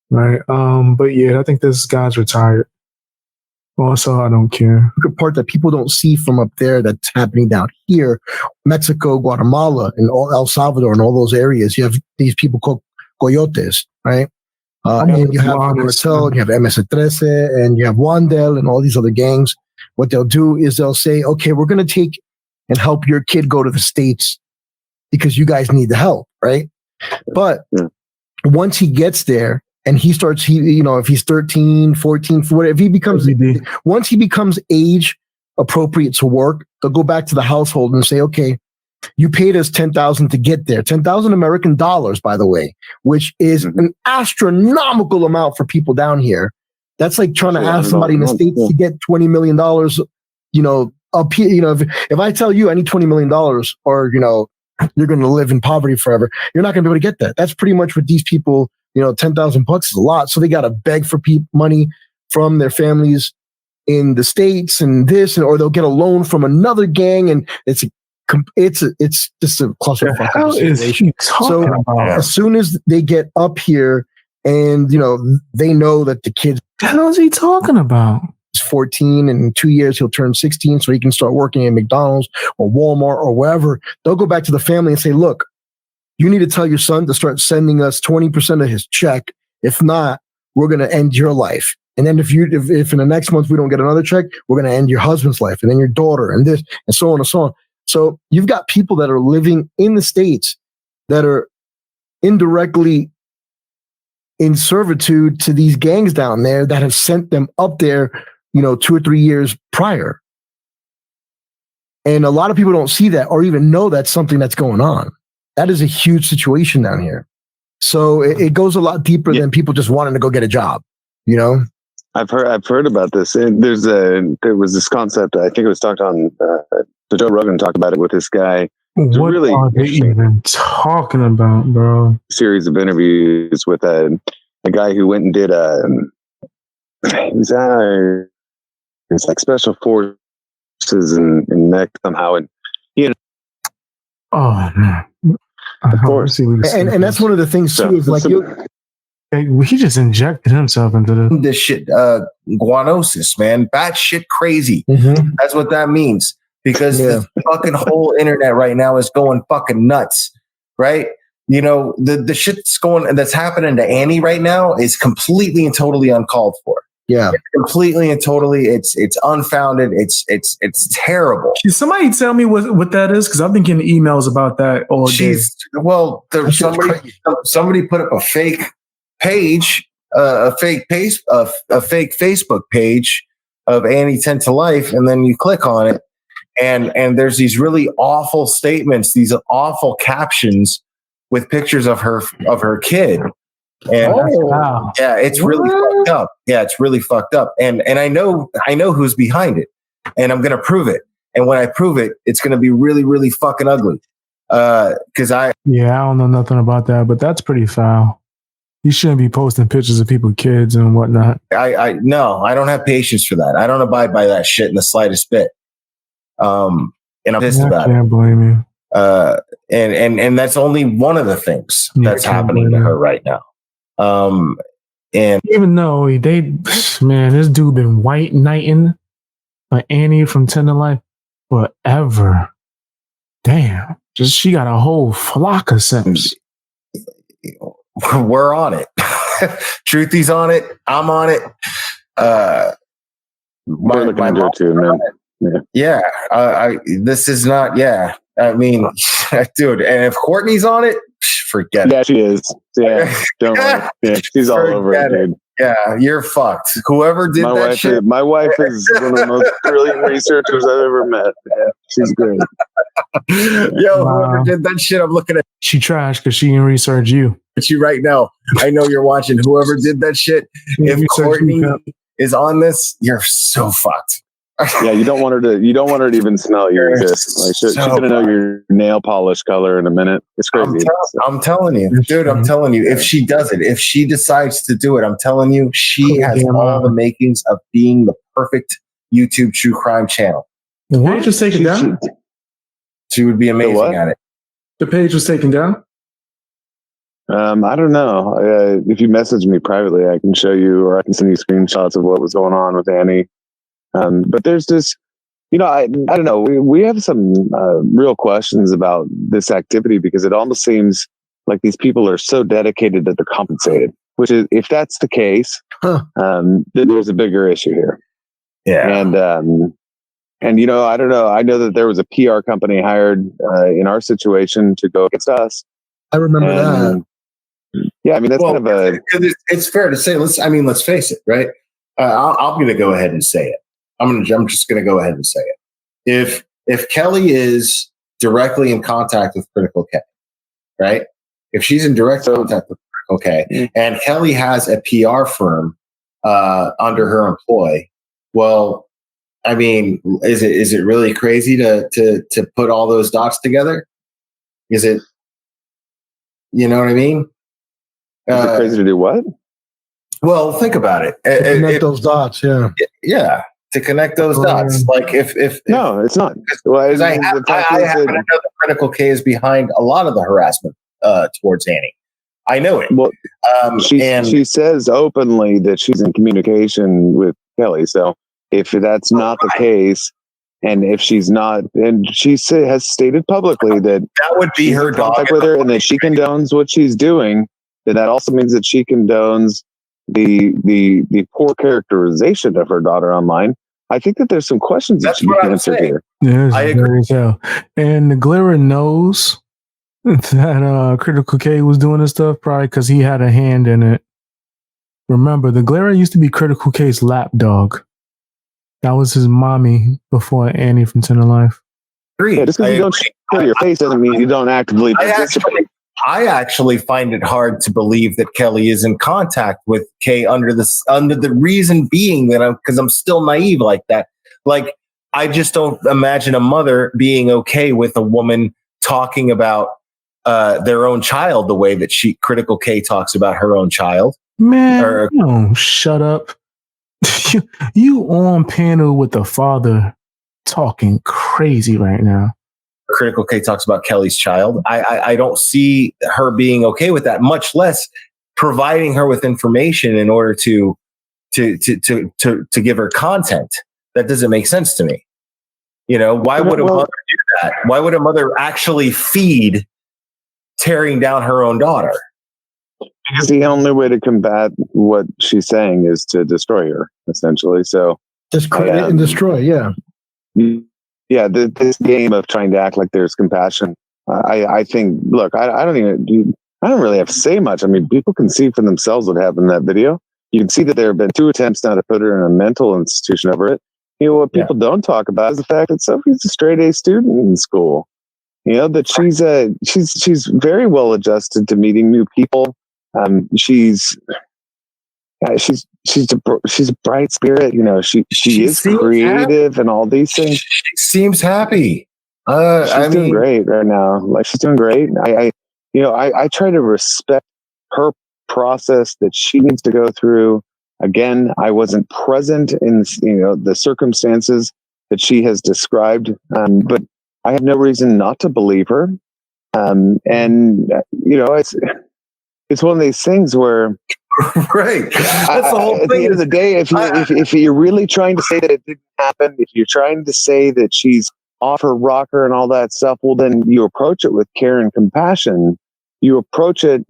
Right. But yeah, I think this guy's retired. Also, I don't care. The part that people don't see from up there that's happening down here, Mexico, Guatemala, and all El Salvador, and all those areas, you have these people called coyotes, right? And you have Parental, and you have MS-13, and you have Wandel, and all these other gangs. What they'll do is they'll say, okay, we're going to take and help your kid go to the States because you guys need the help, right? But once he gets there, and he starts, if he's 13, 14, whatever, if he becomes, once he becomes age appropriate to work, they'll go back to the household and say, okay, you paid us $10,000 to get there. 10,000 American dollars, by the way, which is an astronomical amount for people down here. That's like trying to ask somebody in the States to get $20 million, up here. If I tell you I need $20 million or, you're going to live in poverty forever, you're not going to be able to get that. That's pretty much what these people, $10,000 is a lot. So they got to beg for money from their families in the States and this, or they'll get a loan from another gang. And it's just a clusterfuck situation. So as soon as they get up here and, they know that the kid. What the hell is he talking about? 14, and in 2 years he'll turn 16, so he can start working at McDonald's or Walmart or wherever. They'll go back to the family and say, look, you need to tell your son to start sending us 20% of his check. If not, we're going to end your life. And then if in the next month we don't get another check, we're going to end your husband's life, and then your daughter, and this, and so on and so on. So you've got people that are living in the States that are indirectly in servitude to these gangs down there that have sent them up there, 2 or 3 years prior. And a lot of people don't see that or even know that's something that's going on. That is a huge situation down here. So it goes a lot deeper than people just wanting to go get a job, I've heard about this. And there was this concept, I think it was talked on, so Joe Rogan talked about it with this guy. What really are they even talking about, bro? Series of interviews with a guy who went and did it's like special forces in Mech somehow, and oh man, of course, and that's one of the things too. Is like he just injected himself into this shit, guanosis, man, batshit crazy. That's what that means, because the fucking whole internet right now is going fucking nuts, right? The shit that's happening to Annie right now is completely and totally uncalled for. Yeah, completely and totally. It's unfounded. It's terrible. Can somebody tell me what that is? Because I've been getting emails about that all day. Somebody put up a fake page, a fake Facebook page of Annie 10 to Life, and then you click on it, and there's these really awful statements, these awful captions with pictures of her kid. And it's really fucked up. Yeah, it's really fucked up. And I know who's behind it, and I'm gonna prove it. And when I prove it, it's gonna be really, really fucking ugly. Because I don't know nothing about that, but that's pretty foul. You shouldn't be posting pictures of people's kids and whatnot. no, I don't have patience for that. I don't abide by that shit in the slightest bit. And I'm pissed about it. I can't blame you. And that's only one of the things that's happening to her right now. And even though this dude been white knighting Annie from 10 to Life forever. Damn, she got a whole flock of simps. We're on it. Truthy's on it. I'm on it. We're looking into it too, man. Yeah. This is not. Yeah. I mean, dude. And if Courtney's on it, forget it. Yeah, she is. Yeah, don't worry. Yeah, she's all over it, dude. Yeah, you're fucked. Whoever did that shit. My wife is one of the most brilliant researchers I've ever met. Yeah, she's great. Yo, whoever did that shit, I'm looking at. She trashed because she didn't research you. But you right now, I know you're watching. Whoever did that shit, if Courtney is on this, you're so fucked. Yeah, you don't want her to even smell you exist. Like she's gonna know your nail polish color in a minute. It's crazy. I'm telling you, dude. I'm telling you, if she does it, if she decides to do it, I'm telling you, she has all the makings of being the perfect YouTube true crime channel. The page was taken down. She would be amazing at it. The page was taken down. I don't know. If you message me privately, I can show you, or I can send you screenshots of what was going on with Annie. But there's this, I don't know. We have some real questions about this activity because it almost seems like these people are so dedicated that they're compensated. Which is, if that's the case, then there's a bigger issue here. Yeah. And I don't know. I know that there was a PR company hired in our situation to go against us. I remember that. Yeah, I mean that's kind of a. It's fair to say. Let's face it, right? I'm going to go ahead and say it. I'm just going to go ahead and say it. If Kelly is directly in contact with Critical K, right? If she's in direct contact with Critical K, and Kelly has a PR firm under her employ, well, I mean, is it really crazy to put all those dots together? Is it? You know what I mean? Is it crazy to do what? Well, think about it. Connect those dots, yeah. Yeah. To connect those dots, like if no, it's not. Well, I happen to know that Critical K is behind a lot of the harassment towards Annie. I know it. Well, she says openly that she's in communication with Kelly. So if that's not the case, and if she's not, and she has stated publicly that would be her contact with her, and that she condones what she's doing, then that also means that she condones the poor characterization of her daughter online. I think that there's some questions that should be answered here. Yes, I agree. And the Glitter knows that Critical K was doing this stuff probably because he had a hand in it. Remember, the Glitter used to be Critical K's lapdog. That was his mommy before Annie from 10 to Life. Yeah, just because you don't show your face doesn't mean you don't actively participate. I actually find it hard to believe that Kelly is in contact with Kay under the reason being that I'm still naive like that. Like, I just don't imagine a mother being okay with a woman talking about their own child the way that Critical K talks about her own child. Man, shut up. You on panel with the father talking crazy right now. Critical K talks about Kelly's child. I don't see her being okay with that, much less providing her with information in order to give her content. That doesn't make sense to me. Why would a mother do that? Why would a mother actually feed tearing down her own daughter? Because the only way to combat what she's saying is to destroy her, essentially. So discredit and destroy, yeah. Yeah, this game of trying to act like there's compassion. I think. Look, I don't really have to say much. I mean, people can see for themselves what happened in that video. You can see that there have been 2 attempts now to put her in a mental institution over it. What people don't talk about is the fact that Sophie's a straight A student in school. That she's very well adjusted to meeting new people. She's a bright spirit. She is creative and all these things. She seems happy. She's doing great right now. Like, she's doing great. I try to respect her process that she needs to go through. Again, I wasn't present in the circumstances that she has described, but I have no reason not to believe her. It's one of these things where, right? That's the whole thing. At the end of the day, if you're really trying to say that it didn't happen, if you're trying to say that she's off her rocker and all that stuff, well, then you approach it with care and compassion. You approach it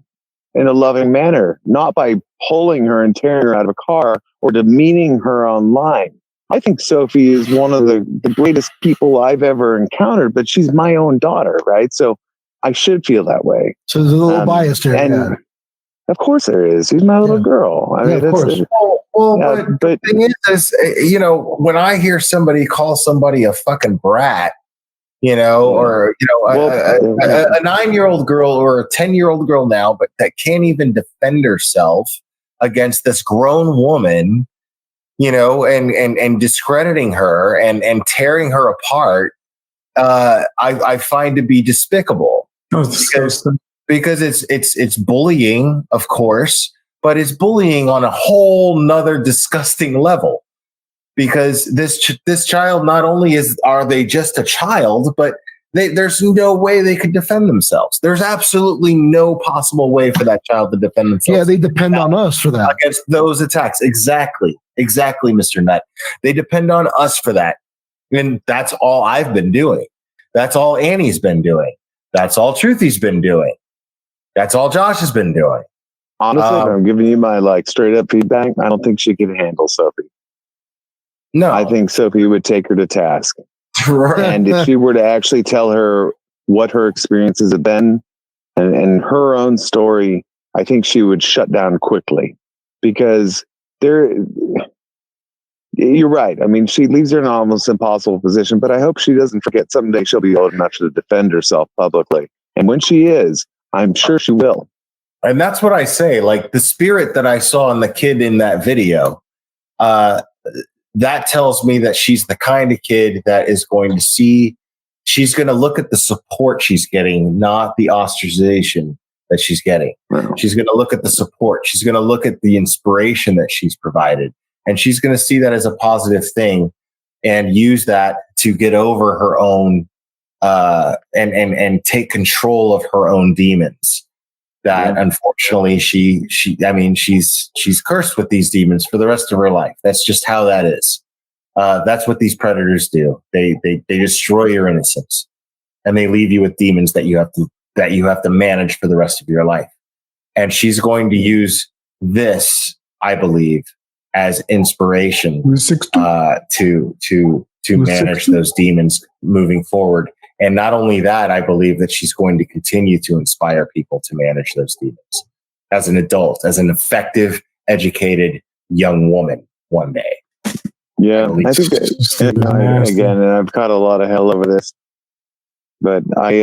in a loving manner, not by pulling her and tearing her out of a car or demeaning her online. I think Sophie is one of the greatest people I've ever encountered, but she's my own daughter, right? So I should feel that way. So there's a little bias there. And of course there is. She's my little girl. I mean, of course. But the thing is, when I hear somebody call somebody a fucking brat, or a 9-year-old girl or a 10-year-old girl now, but that can't even defend herself against this grown woman, and discrediting her and tearing her apart, I find to be despicable. Because it's bullying, of course, but it's bullying on a whole nother disgusting level. Because this child, not only are they just a child, but there's no way they could defend themselves. There's absolutely no possible way for that child to defend themselves. Yeah, they depend on us for that. Against those attacks. Exactly, Mr. Nutt. They depend on us for that. And that's all I've been doing. That's all Annie's been doing. That's all Truthy's been doing. That's all Josh has been doing. Honestly, I'm giving you my straight up feedback. I don't think she could handle Sophie. No, I think Sophie would take her to task. And if she were to actually tell her what her experiences have been and her own story, I think she would shut down quickly, because you're right. I mean, she leaves her in an almost impossible position, but I hope she doesn't forget someday she'll be old enough to defend herself publicly. And when she is, I'm sure she will. And that's what I say. Like, the spirit that I saw in the kid in that video, that tells me that she's the kind of kid that is going to she's going to look at the support she's getting, not the ostracization that she's getting. Wow. She's going to look at the support. She's going to look at the inspiration that she's provided. And she's going to see that as a positive thing and use that to get over her own and take control of her own demons. That unfortunately she's cursed with these demons for the rest of her life. That's just how that is. That's what these predators do. They destroy your innocence, and they leave you with demons that you have to manage for the rest of your life. And she's going to use this, I believe, as inspiration to manage those demons moving forward. And not only that, I believe that she's going to continue to inspire people to manage those demons as an adult, as an effective, educated young woman one day. Yeah, I think again, and I've caught a lot of hell over this, but I,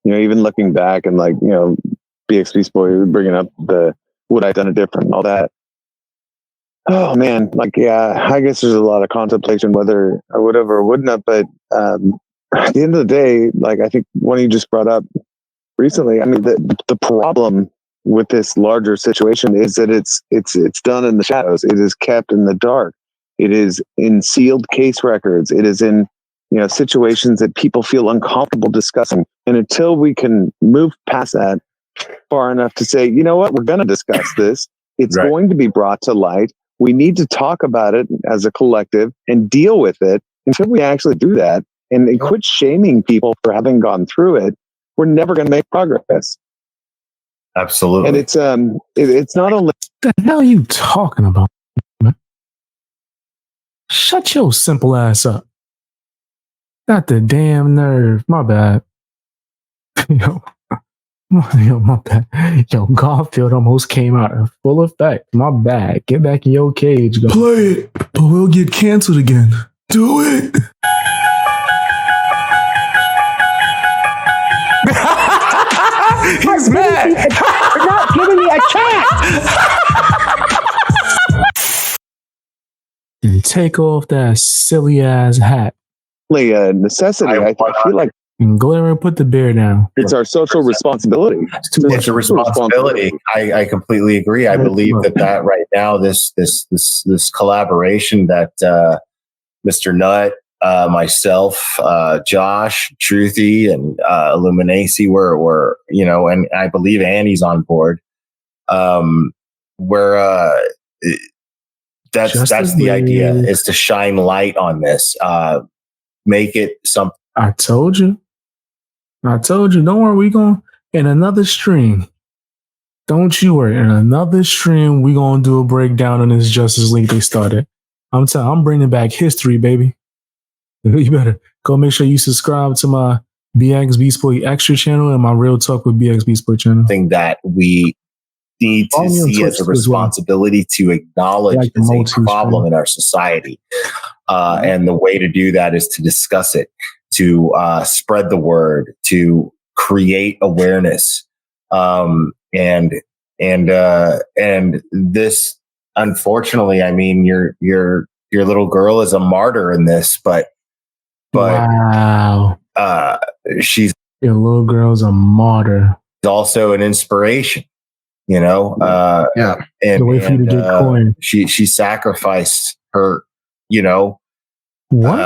even looking back and BXB boy bringing up would I done it different and all that. Oh man, I guess there's a lot of contemplation whether I would have or wouldn't have, but at the end of the day, I think one you just brought up recently, I mean, the problem with this larger situation is that it's done in the shadows. It is kept in the dark. It is in sealed case records. It is in situations that people feel uncomfortable discussing. And until we can move past that far enough to say, you know what, we're going to discuss this. It's Right. going to be brought to light. We need to talk about it as a collective and deal with it. Until we actually do that and quit shaming people for having gone through it, we're never going to make progress. Absolutely. And it's not only What the hell are you talking about, man? Shut your simple ass up. Got the damn nerve. My bad. Yo, my bad. Yo, Garfield almost came out in full effect. My bad. Get back in your cage. Go. Play it, but we'll get canceled again. Do it. He's mad. You're not giving me a chance. And take off that silly ass hat. only a necessity. I feel like And Glare, put the bear down. it's our social responsibility. It's a responsibility. I completely agree. I believe that right now, this collaboration that Mr. Nutt, myself, Josh, Truthy, and Illuminacy were, and I believe Annie's on board. That's the idea, is to shine light on this, make it something. I told you. Don't worry, we going in another stream. Don't you worry. In another stream, we gonna do a breakdown on this Justice League they started. I'm bringing back history, baby. You better go make sure you subscribe to my BX Beastboy Extra channel and my Real Talk with BX Beastboy channel. Thing that we need to see as a responsibility to acknowledge as a problem in our society. And the way to do that is to discuss it, to spread the word, to create awareness. And this, unfortunately, I mean, your little girl is a martyr in this, but wow. Your little girl's a martyr. Also an inspiration, And wait for you to get coin. She sacrificed her, What?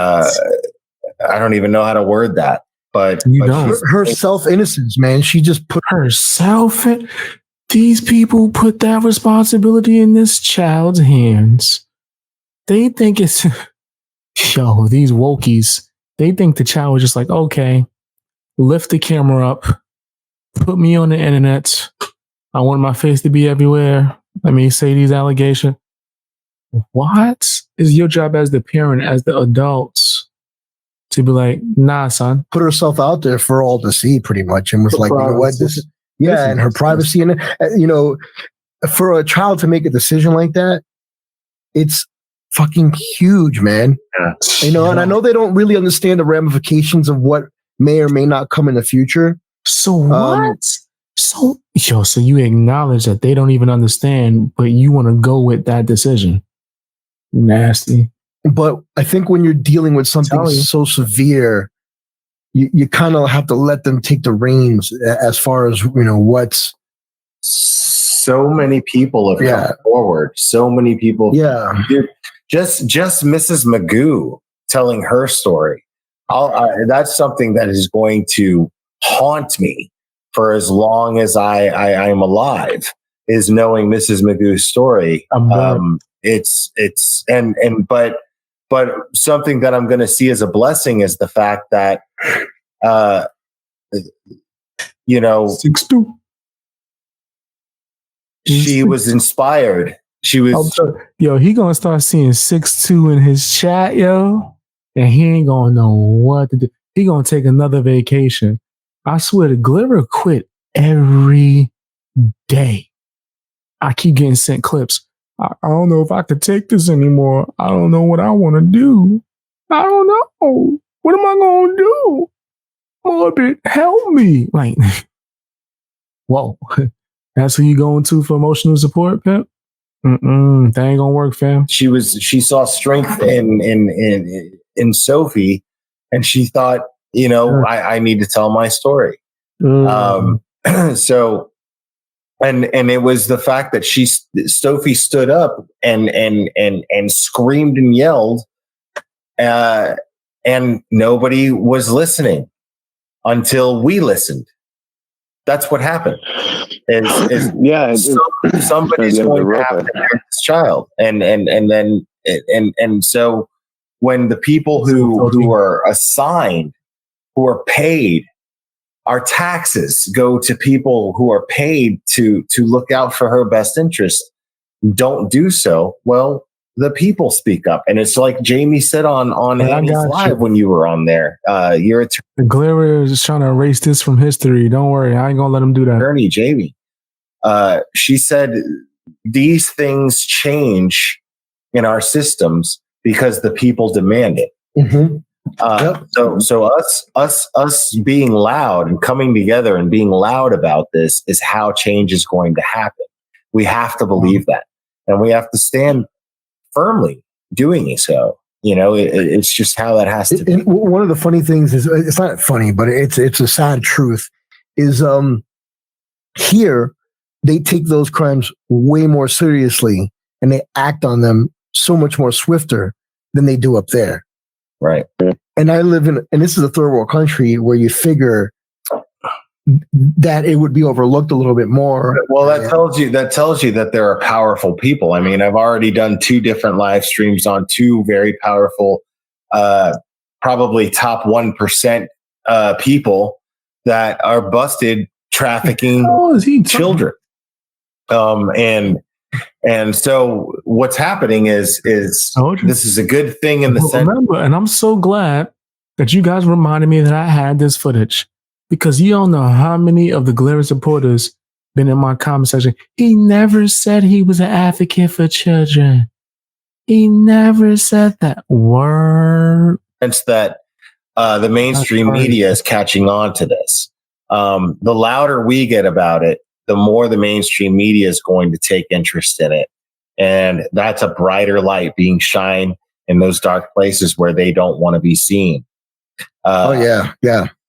I don't even know how to word that, but her self-innocence, man. She just put herself in. These people put that responsibility in this child's hands. They think it's these wokies. They think the child was just like, okay, lift the camera up, put me on the internet. I want my face to be everywhere. Let me say these allegations. What is your job as the parent, as the adults, to be like, nah, son? Put herself out there for all to see, pretty much, and was like, you know what, and her privacy, and for a child to make a decision like that, it's fucking huge, man. Yeah. And I know they don't really understand the ramifications of what may or may not come in the future. So what? So you acknowledge that they don't even understand, but you want to go with that decision. Nasty. But I think when you're dealing with something so severe, you kind of have to let them take the reins as far as, what's. So many people have come forward. So many people. Yeah. Just Mrs. Magoo telling her story. That's something that is going to haunt me for as long as I am alive, is knowing Mrs. Magoo's story. But something that I'm going to see as a blessing is the fact that, 6'2". She was inspired. She was. He gonna start seeing 6'2" in his chat, and he ain't gonna know what to do. He gonna take another vacation. I swear to Glitter quit every day. I keep getting sent clips. I don't know if I could take this anymore. I don't know what I want to do. I don't know. What am I going to do? Morbid, help me. Like, whoa. That's who you going to for emotional support, Pimp? That ain't going to work, fam. She saw strength in Sophie, and she thought, I need to tell my story. So, and it was the fact that Sophie stood up and screamed and yelled, and nobody was listening until we listened. That's what happened. Somebody's going to have to hear this child, and so when the people who are assigned, who are paid, our taxes go to people who are paid to look out for her best interest, don't do so. Well, the people speak up, and it's like Jamie said on Annie's Live when you were on there. The Glare is trying to erase this from history. Don't worry, I ain't gonna let him do that. Attorney Jamie, she said these things change in our systems because the people demand it. Mm-hmm. So us being loud and coming together and being loud about this is how change is going to happen. We have to believe that, and we have to stand firmly doing so. it's just how that has to be. And one of the funny things is, it's not funny, but it's a sad truth, is here they take those crimes way more seriously and they act on them so much more swifter than they do up there. Right. And I live and this is a third world country where you figure that it would be overlooked a little bit more. Well, that tells you that there are powerful people. I mean, I've already done 2 different live streams on 2 very powerful, probably top 1% people that are busted trafficking children. And so what's happening is this is a good thing in the sense. Remember, and I'm so glad that you guys reminded me that I had this footage, because you don't know how many of the Galera supporters been in my comment section. He never said he was an advocate for children. He never said that word. It's that the mainstream media is catching on to this. The louder we get about it, the more the mainstream media is going to take interest in it. And that's a brighter light being shined in those dark places where they don't want to be seen. Yeah.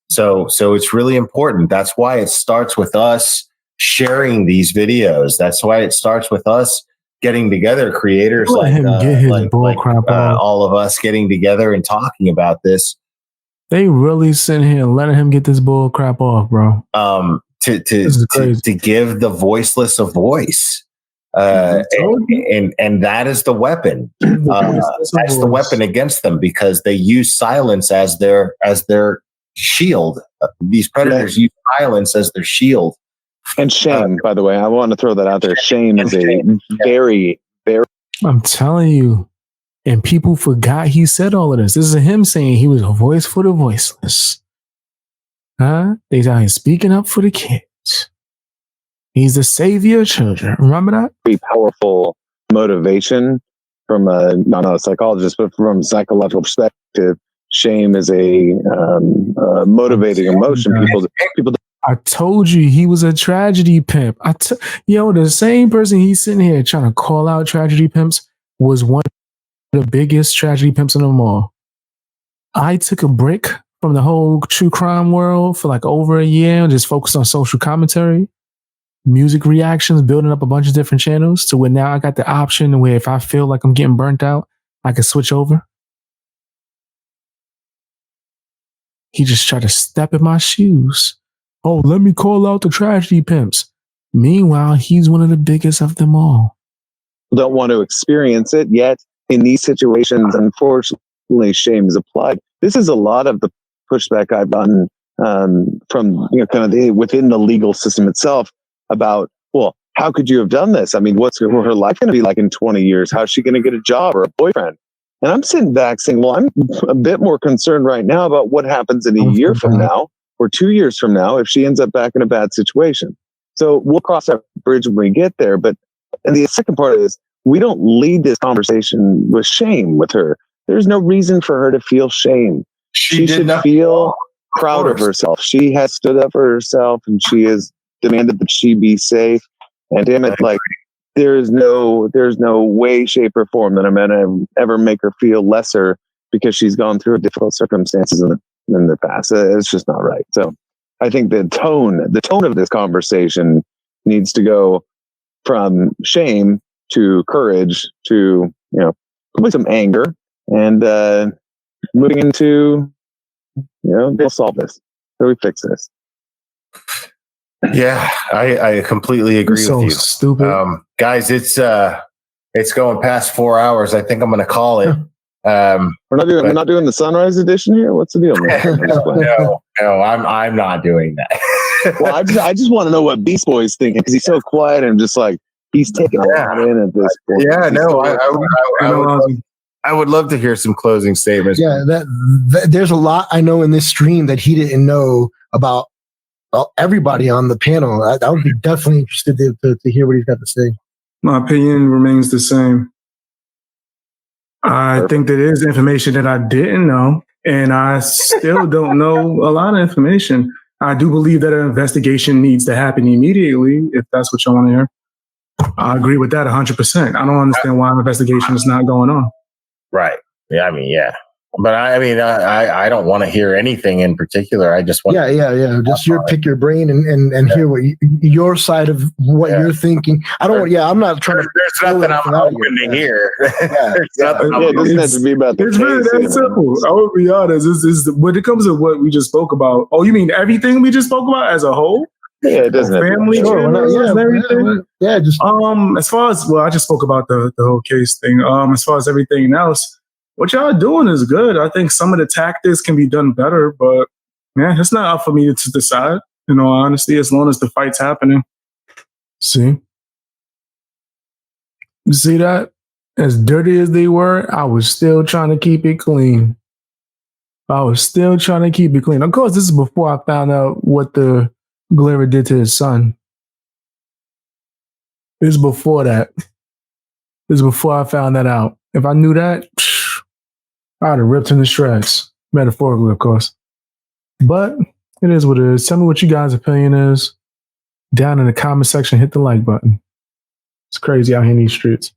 So it's really important. That's why it starts with us sharing these videos. That's why it starts with us getting together, creators Let him get his bull crap off. all of us getting together and talking about this. They really sitting here letting him get this bull crap off, bro. To give the voiceless a voice. And that is the weapon. That's the weapon against them, because they use silence as their shield. These predators use silence as their shield. And shame, by the way, I want to throw that out there. Shame is a very, very. I'm telling you. And people forgot he said all of this. This is him saying he was a voice for the voiceless. He's out here speaking up for the kids. He's the savior of children. Remember that? Very powerful motivation from not a psychologist, but from a psychological perspective. Shame is a motivating emotion. People. I told you he was a tragedy pimp. The same person he's sitting here trying to call out tragedy pimps was one of the biggest tragedy pimps in them all. I took a break from the whole true crime world for like over a year and just focused on social commentary, music reactions, building up a bunch of different channels to where now I got the option where if I feel like I'm getting burnt out, I can switch over. He just tried to step in my shoes. Oh, let me call out the tragedy pimps. Meanwhile, he's one of the biggest of them all. Don't want to experience it yet. In these situations, unfortunately, shame is applied. This is a lot of the pushback I've gotten from kind of within the legal system itself about, well, how could you have done this? I mean, what's her life going to be like in 20 years? How's she going to get a job or a boyfriend? And I'm sitting back saying, well, I'm a bit more concerned right now about what happens in a year from now or 2 years from now if she ends up back in a bad situation. So we'll cross that bridge when we get there. And the second part of this, we don't lead this conversation with shame with her. There's no reason for her to feel shame. She should feel proud of herself. She has stood up for herself and she has demanded that she be safe. And damn it, like there's no way, shape, or form that I'm gonna ever make her feel lesser because she's gone through difficult circumstances in the past. It's just not right. So I think the tone of this conversation needs to go from shame to courage to, probably some anger and moving into, they'll solve this. So we fix this. Yeah, I completely agree with you. Stupid. Guys, it's going past 4 hours. I think I'm going to call it. We're not doing the sunrise edition here. What's the deal, man? No, I'm not doing that. Well, I just want to know what Beast Boy's thinking because he's so quiet and just like he's taking a lot in at this point. Yeah, no, I would love to hear some closing statements. Yeah, there's a lot I know in this stream that he didn't know about everybody on the panel. I would be definitely interested to hear what he's got to say. My opinion remains the same. I think there is information that I didn't know, and I still don't know a lot of information. I do believe that an investigation needs to happen immediately, if that's what you want to hear. I agree with that 100%. I don't understand why an investigation is not going on. Right. Yeah, I mean, yeah. But I don't want to hear anything in particular. I just want. Yeah. Just pick your brain and hear what your side of what you're thinking. I don't. Yeah, I'm not trying to. There's nothing I'm hoping to hear. It doesn't have to be about the It's really that simple. I will be honest. It's when it comes to what we just spoke about. Oh, you mean everything we just spoke about as a whole? Yeah, it doesn't. Family, everything. Yeah, just as far as I just spoke about the whole case thing. As far as everything else. What y'all doing is good. I think some of the tactics can be done better, but yeah, it's not up for me to decide, in all honesty, as long as the fight's happening. See? You see that? As dirty as they were, I was still trying to keep it clean. Of course, this is before I found out what the Gliver did to his son. This is before that. This is before I found that out. If I knew that, I'd have ripped him to shreds. Metaphorically, of course. But it is what it is. Tell me what you guys' opinion is. Down in the comment section, hit the like button. It's crazy out here in these streets.